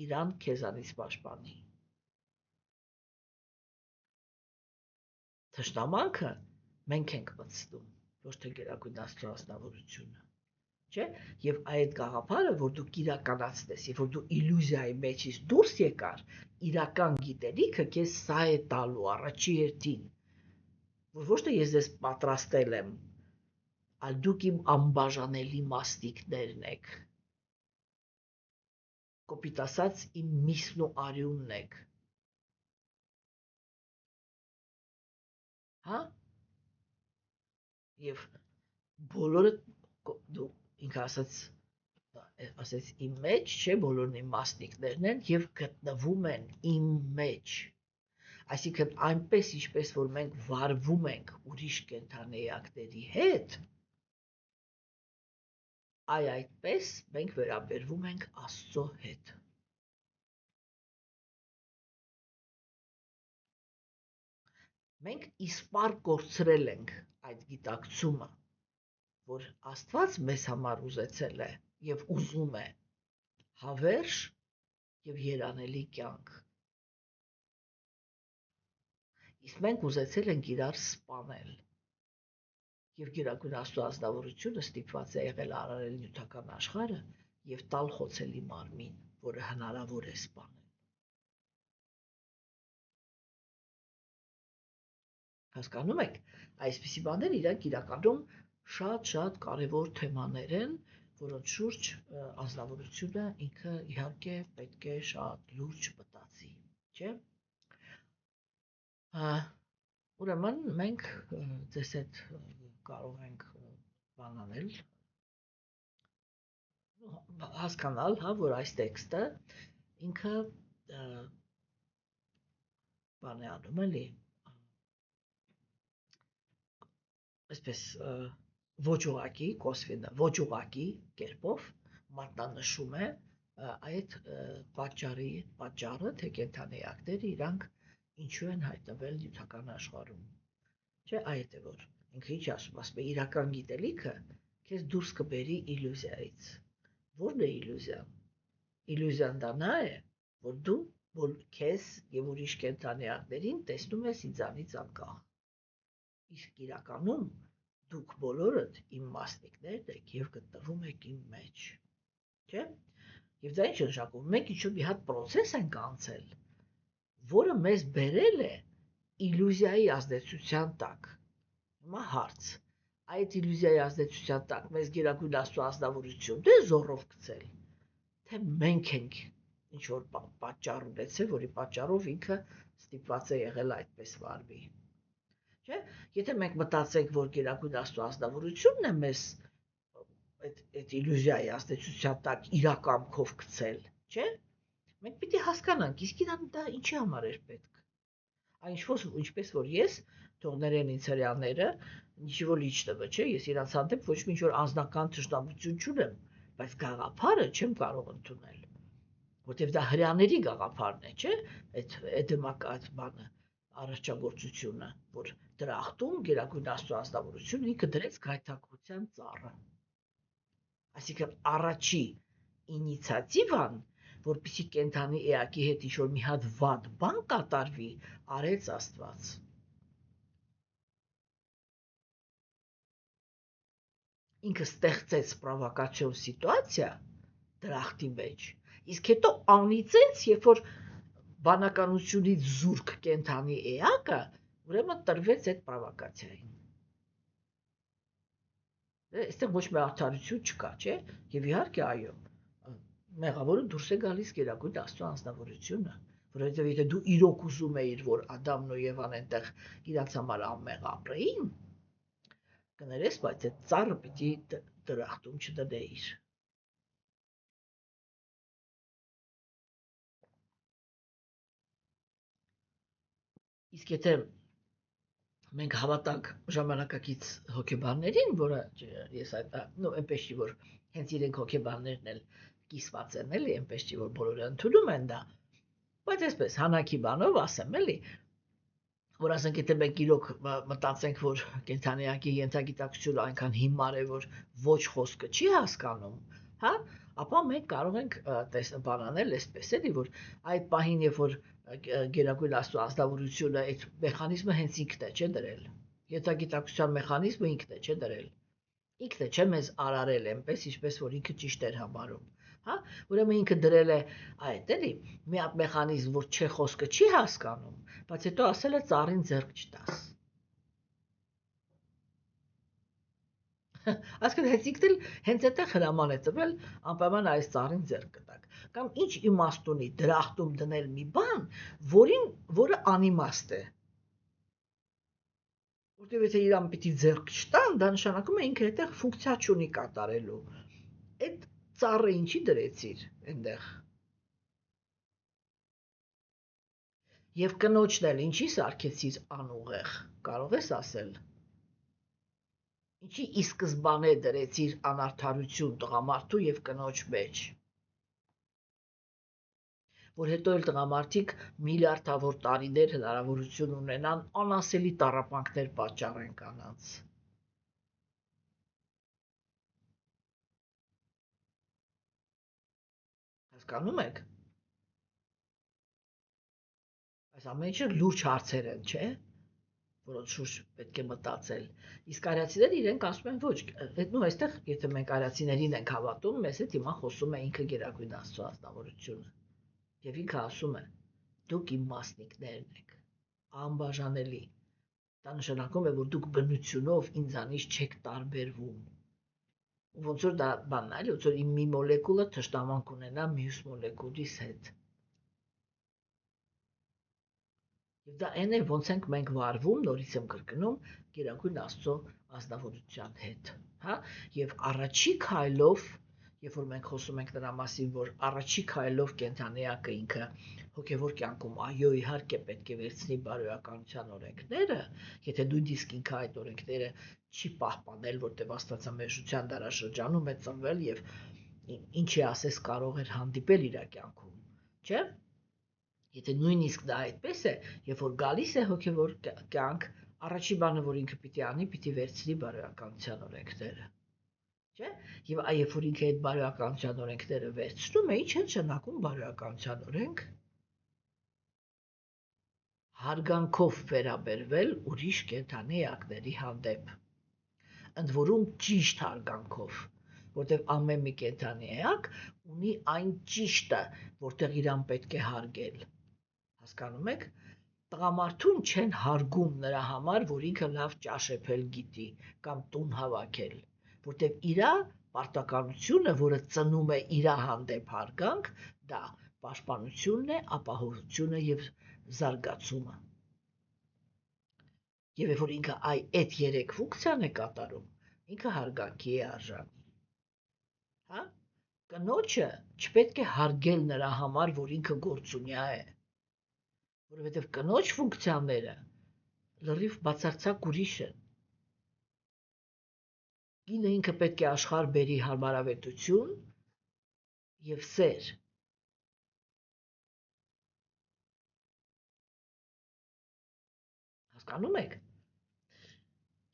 իրան քեզանից պաշտպանի։ Թշնամանքը մենք ենք մտցնում, ոչ թե գերագույն Աստծո ազնվորությունը, չէ, և այդ գաղափարը, որ դու իրականացնես, և որ դու իլյուզիայի մեջից դուրս եկար, իրական գիտելիքը քեզ սա է տալու առաջի հերթին, որ ոչ թե ես ձեզ պատրաստել եմ, այլ դուք իմ անբաժանելի մասնիկներն եք, կոպիտ ասած իմ միսն ու արյունն եք, հա, և բոլորը դու ինքը ասեց իմ մեջ, չէ, բոլորն իմ մասնիկներն են և գտնվում են իմ մեջ, այսինքն այնպես, ինչպես որ մենք վարվում ենք ուրիշ կենդանեակների հետ, այդպես մենք վերաբերվում ենք Աստծո հետ։ Մենք իսպառ կորցրել ենք այդ գիտակցումը, որ Աստված մեզ համար ուզեցել է և ուզում է հավերժ և երանելի կյանք, իսկ մենք ուզեցել ենք իրար սպանել, և գերագույն Աստծո ազնվորությունը ստիպված է եղել արարել նյութական աշխարհը և տալ խոցելի մարմին, որը հնարավոր է սպանել։ Հասկանում եք, այսպիսի բաներ իրանք իրականում շատ կարևոր թեմաներ են, որոնց շուրջ ազնվորությունը ինքը իհարկե պետք է շատ լուրջ մտածի, չէ՞։ Ուրեմն մենք ձեզ հետ կարող ենք բան անել, հասկանալ, հա, որ այս տեքստը ինքը բան է անում, էլի, այսպես ոչ ուղղակի, կոսվենը, ոչ ուղղակի կերպով մատնանշում է այդ պատճառը, թե կենդանեակները իրանք ինչու են հայտնվել նյութական աշխարհում, չէ, այդ է որ, ինքը ինչ ասում է, իրական գիտելիքը քեզ դուրս կբերի իլյուզիայից, ո՞րն է իլյուզիան, Իլյուզիան դա նա է, որ դու որ քեզ եւ ուրիշ կենդանիներին տեսնում ես ինձանից անկախ։ Իսկ իրականում դուք բոլորդ իմ մասնիկներն եք եւ գտնվում եք իմ մեջ։ Չէ՞։ Եվ դա ինչ է նշանակում, մենք ինչ-որ մի հատ process ենք անցել, որը մեզ բերել է իլյուզիայի ազդեցության տակ։ Հիմա հարց. այդ իլյուզիայի ազդեցության տակ մեզ գերագույն Աստծո ազնվորությունն է զոռով գցել, թե մենք ենք ինչ որ պատճառ ունեցել, որի պատճառով ինքը ստիպված է եղել այդպես վարվի։ Չէ՞։ Եթե մենք մտածենք, որ գերագույն Աստծո ազնվորությունն է մեզ այդ իլյուզիայի ազդեցության տակ իրակամքով գցել, չէ՞։ Մենք պիտի հասկանանք, իսկ իրան դա ինչի համար էր պետք։ Ինչպես որ ես թողներեն ինձ հրեաները, նичего личного, չէ, ես իրանց հանդեպ ոչ մի ինչ-որ անձնական ճշտամություն չունեմ, բայց գաղափարը չեմ կարող ընդունել, որտեվ դա հրեաների գաղափարն է, չէ, այդ բանը, առաջագործությունը, որ դրախտում գերագույն Աստծո ազնվորությունը ինքը դրեց գայթակղության ծառը։ Այսինքն առաջի ինիցիատիվան, որպեսզի կենդանի էակի հետ ինչ-որ մի հատ վատ բան կատարվի, արեց Աստված։ Ինքը ստեղծեց պրովոկացիոն սիտուացիա դրախտի մեջ, իսկ հետո անիծեց, երբ որ բանականությունից զուրկ կենդանի էակը, ուրեմն տրվեց այդ պրովոկացիային։ Այստեղ ոչ մի արդարություն չկա, չէ՞։ Եվ իհարկե, այո, մեղավորը դուրս է գալիս գերագույն Աստծո անձնավորությունը, որովհետև եթե դու իրոք ուզում էիր, որ Ադամն ու Եվան այնտեղ իրաց համար անմեղ ապրեին, կներես, բայց այդ ծառը պիտի դրախտում չդնեիր։ Իսկ եթե մենք հավատանք ժամանակակից հոգեբաններին, որը ես այնպես չի, որ հենց իրենք հոգեբաններն էլ կիսված են, էլի, այնպես չի, որ բոլորը ընդունում են դա, բայց այսպես հանաքի բանով ասեմ, էլի, որ ասենք եթե մենք իրոք մտածենք, որ կենդանիակի ենթագիտակցությունը այնքան հիմար է, որ ոչ խոսքը չի հասկանում, հա, ապա մենք կարող ենք բանանել այսպես, էլի, որ այդ պահին, երբ որ գերագույն Աստծո ազնվորությունը այդ մեխանիզմը հենց ինքն է, չէ, դրել։ Ենթագիտակցության մեխանիզմը ինքն է, չէ, դրել։ Ինքն է, չէ, մեզ արարել այնպես, ինչպես որ ինքը ճիշտ էր համարում։ Հա, ուրեմն ինքը դրել է այդ, էլի, մի հատ մեխանիզմ, որ չէ խոսքը չի հասկանում, բայց հետո ասել է ծառին ձեռք չտաս։ Այսինքն հենց այդտեղ հրաման է տվել անպայման այս ծառին ձեռք կտակ։ Կամ ինչ իմաստ ունի դրախտում դնել մի բան, որը անիմաստ է։ Որտեւ եթե իրան պիտի ձեռք չտան, դա նշանակում է ինքը այդտեղ ֆունկցիա չունի կատարելու։ Այդ ծառը ինչի դրեցիր այնտեղ։ Եվ կնոջն էլ ինչի սարքեցիր անուղեղ, կարող ես ասել։ Ինչի ի սկզբանե դրեցիր անարդարություն տղամարդու եւ կնոջ մեջ։ Որ հետո էլ տղամարդիկ միլիարդավոր տարիներ հնարավորություն ունենան անասելի տառապանքներ պատճառեն կանանց։ Հասկանում եք։ Այս ամեն ինչը լուրջ հարցեր են, չէ՞, որոնց շուրջ պետք է մտածել։ Իսկ արիացիները իրենք ասում են ոչ, այստեղ եթե մենք արիացիներին ենք հավատում, մեզ հետ հիմա խոսում է ինքը գերագույն Աստծո ազնվորությունը։ Եվ ինքը ասում է. դուք իմ մասնիկներն եք, անբաժանելի։ Դա նշանակում է, որ դուք բնությունով ինձանից չեք տարբերվում։ Ոնց որ դա բանն է, ոնց որ իմ մի մոլեկուլը թշնամանք ունենա մյուս մոլեկուլիս հետ։ Եվ դա այն է, ոնց ենք մենք վարվում, նորից եմ կրկնում, գերագույն Աստծո ազնվորության հետ, հա, եւ առաջի քայլով, երբ որ մենք խոսում ենք նրա մասին, որ առաջի քայլով կենդանիակը ինքը հոգեվոր կյանքում այո, իհարկե պետք է վերցնի բարոյականության օրենքները, եթե նույնիսկ ինքը այդ օրենքները չի պահպանել, որտեղ Աստվածամերժության դարաշրջանում է ծնվել եւ ինչի ասես կարող էր հանդիպել իր կյանքում, չէ՞։ Եթե նույնիսկ դա այդպես է, երբ որ գալիս է հոգևոր կյանք, առաջի բանը, որ ինքը պիտի անի, պիտի վերցնի բարոյականության օրենքները։ Չէ՞։ Եվ երբ որ ինքը այդ բարոյականության օրենքները վերցնում է, ինչ է նշանակում բարոյականության օրենք։ Հարգանքով վերաբերվել ուրիշ կենդանի էակների հանդեպ։ Ընդ որում ճիշտ հարգանքով, որտեղ ամեն մի կենդանի էակ ունի այն ճիշտը, որտեղ իրան պետք է հարգել։ Հասկանում եք։ Տղամարդուն չեն հարգում նրա համար, որ ինքը լավ ճաշեփել գիտի կամ տուն հավաքել, որտեղ իրա պարտականությունը, որը ծնում է իրա հանդեպ հարգանք, դա պաշտպանությունն է, ապահովությունը եւ զարգացումը։ Եվ երբ որ ինքը այդ երեք ֆունկցիան է կատարում, ինքը հարգանքի է արժանի։ Հա? Կնոջը չպետք է հարգել նրա համար, որ ինքը գործունյա է, որովհետև կնոջ ֆունկցիաները լրիվ բացարձակ ուրիշ են։ Կինը ինքը պետք է աշխարհ բերի հարմարավետություն եւ սեր։ Հասկանում եք։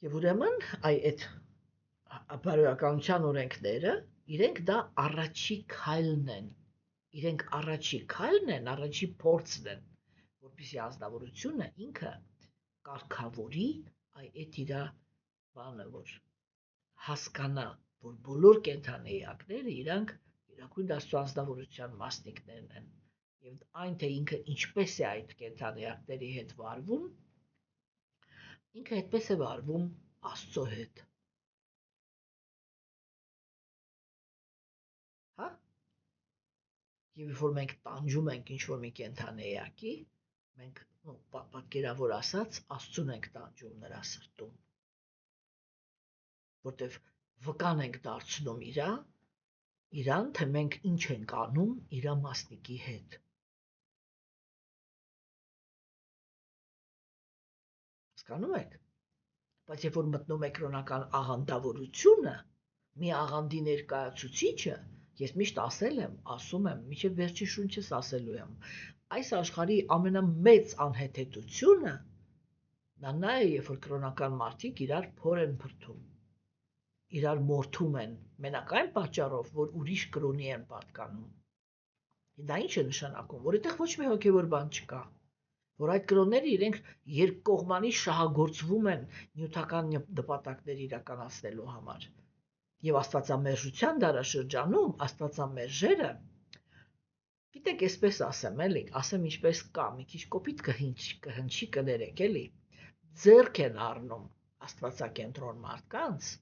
Եվ ուրեմն այդ բարոյականության օրենքները, իրենք դա առաջի քայլն են։ Իրենք առաջի քայլն են, առաջի փորձն են, որպեսզի ազնվորությունը ինքը կարգավորի այդ իր բանը, որ հասկանա, որ բոլոր կենդանի էակները իրանք իրակույն Աստծո ազնվորության մասնիկներն են, եւ այն թե ինքը ինչպես է այդ կենդանի էակների հետ վարվում, ինքը այդպես է վարվում Աստծո հետ։ Հա? Եվ երբ որ մենք տանջում ենք ինչ-որ մի կենդանի էակի, մենք պատկերավոր ասած Աստծուն ենք տանջում նրա սրտում, որտեվ վկան ենք դարձնում իրան, թե մենք ինչ ենք անում իրա մասնիկի հետ։ Հասկանում եք։ Բայց երբ որ մտնում է կրոնական աղանդավորությունը, մի աղանդի ներկայացուցիչը, ես միշտ ասել եմ, ասում եմ, մինչև վերջի շունչս ասելու եմ, այս աշխարհի ամենամեծ անհեթեթությունը նա է, երբ որ կրոնական մարդիկ իրար փոր են փրթում, իրար մորթում են, մենակ այն պատճառով, որ ուրիշ կրոնի են պատկանում։ Դա ինչ է նշանակում, որ այդտեղ ոչ մի հոգևոր բան չկա, որ այդ կրոնները իրենք երկկողմանի շահագործվում են նյութական նպատակներ իրականացնելու համար։ Եվ աստվածամերժության դարաշրջանում աստվածամերժերը, գիտեք, այսպես ասեմ, էլի, ասեմ ինչպես կա, մի քիչ կոպիտ կհնչի կներեք, էլի, ձեռք են առնում աստվածակենտրոն մարդկանց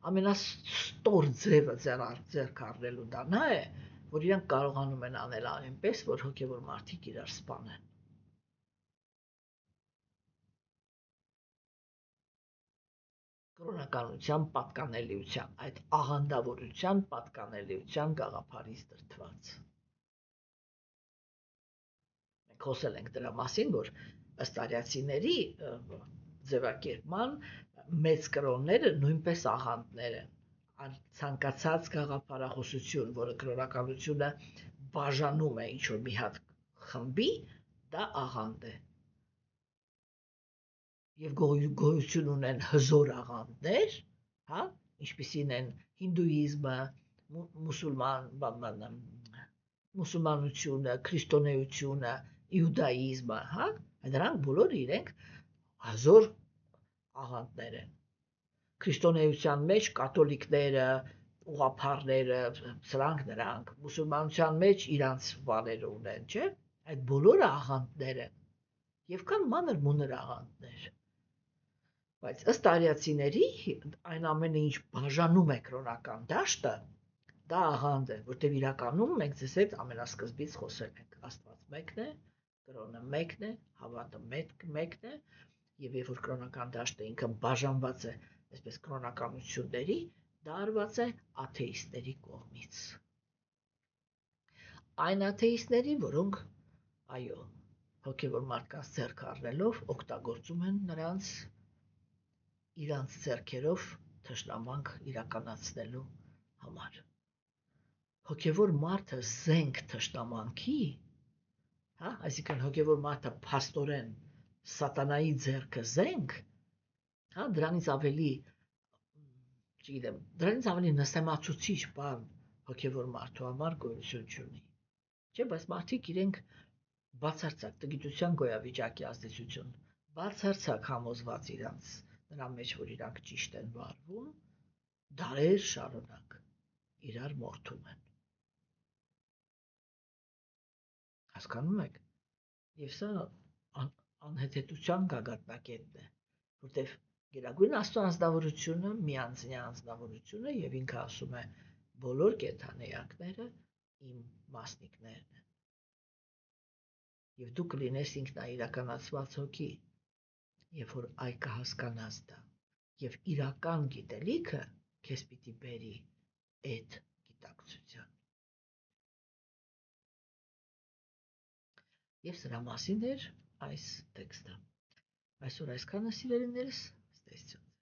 ամենաստոր ձևը ձեռք առնելու դա նա է, որ իրանք կարողանում են անել այնպես, որ հոգևոր մարդիկ իրար սպանեն։ Կրոնականության պատկանելիության, այդ աղանդավորության պատկանելիության գաղափարից դրդված։ Մենք խոսել ենք դրա մասին, որ ըստ արիացիների ձևակերպման մեծ կրոնները նույնպես աղանդներ են։ Ցանկացած գաղափարախոսություն, որը կրոնականությունը բաժանում է ինչ-որ մի հատ խմբի, դա աղանդ է։ Եվ գոյություն ունեն հզոր աղանդներ, հա, ինչպիսին են հինդուիզմը, մուսուլմանությունը, քրիստոնեությունը, իուդաիզմը, հա, դրանք բոլորը իրենք հզոր աղանդներ են։ Քրիստոնեության մեջ կաթոլիկները, ուղղափառները, սրանք նրանք, մուսուլմանության մեջ իրանց բաները ունեն, չէ՞։ Այդ բոլորը աղանդներ են։ Եվ կան մանր-մունր աղանդներ։ Բայց ըստ արիացիների այն ամենը, ինչ բաժանում է կրոնական դաշտը, դա աղանդ է, որտեղ իրականում մենք ձեզ հետ ամենասկզբից խոսել ենք, Աստված մեկն է, կրոնը մեկն է, հավատը մեկն է, եւ երբ որ կրոնական դաշտը ինքը բաժանված է, այսպես կրոնականությունների, դա արված է աթեիստների կողմից։ Այն աթեիստների, որոնք, այո, հոգևոր մարդկանց ձեռք առնելով օգտագործում են նրանց իրանց ձեռքերով թշնամանք իրականացնելու համար։ Հոգևոր մարդը զենք թշնամանքի, հա, այսինքն հոգևոր մարդը փաստորեն սատանայի ձեռքը զենք, հա, դրանից ավելի նսեմացուցիչ բան հոգևոր մարդու համար գոյություն չունի։ Չէ, բայց մարդիկ իրենք բացարձակ տգիտության գոյավիճակի ազդեցություն, բացարձակ համոզված նրա մեջ, որ իրանք ճիշտ են վարվում, դարեր շարունակ իրար մորթում են։ Հասկանում եք։ Եվ սա անհեթեթության գագաթնակետն է, որտեվ Գերագույն Աստծո անձնավորությունը միանձնյա անձնավորություն է եւ ինքը ասում է բոլոր կենդանեակները իմ մասնիկներն են։ Եվ դու կլինես ինքնաիրականացված հոգի, երբ որ այ կհասկանաս դա, եւ իրական գիտելիքը քեզ պիտի բերի այդ գիտակցության։ Եվ սրա մասին էր այս տեքստը։ Այսօր այսքանը, սիրելիներս, ստեսություն։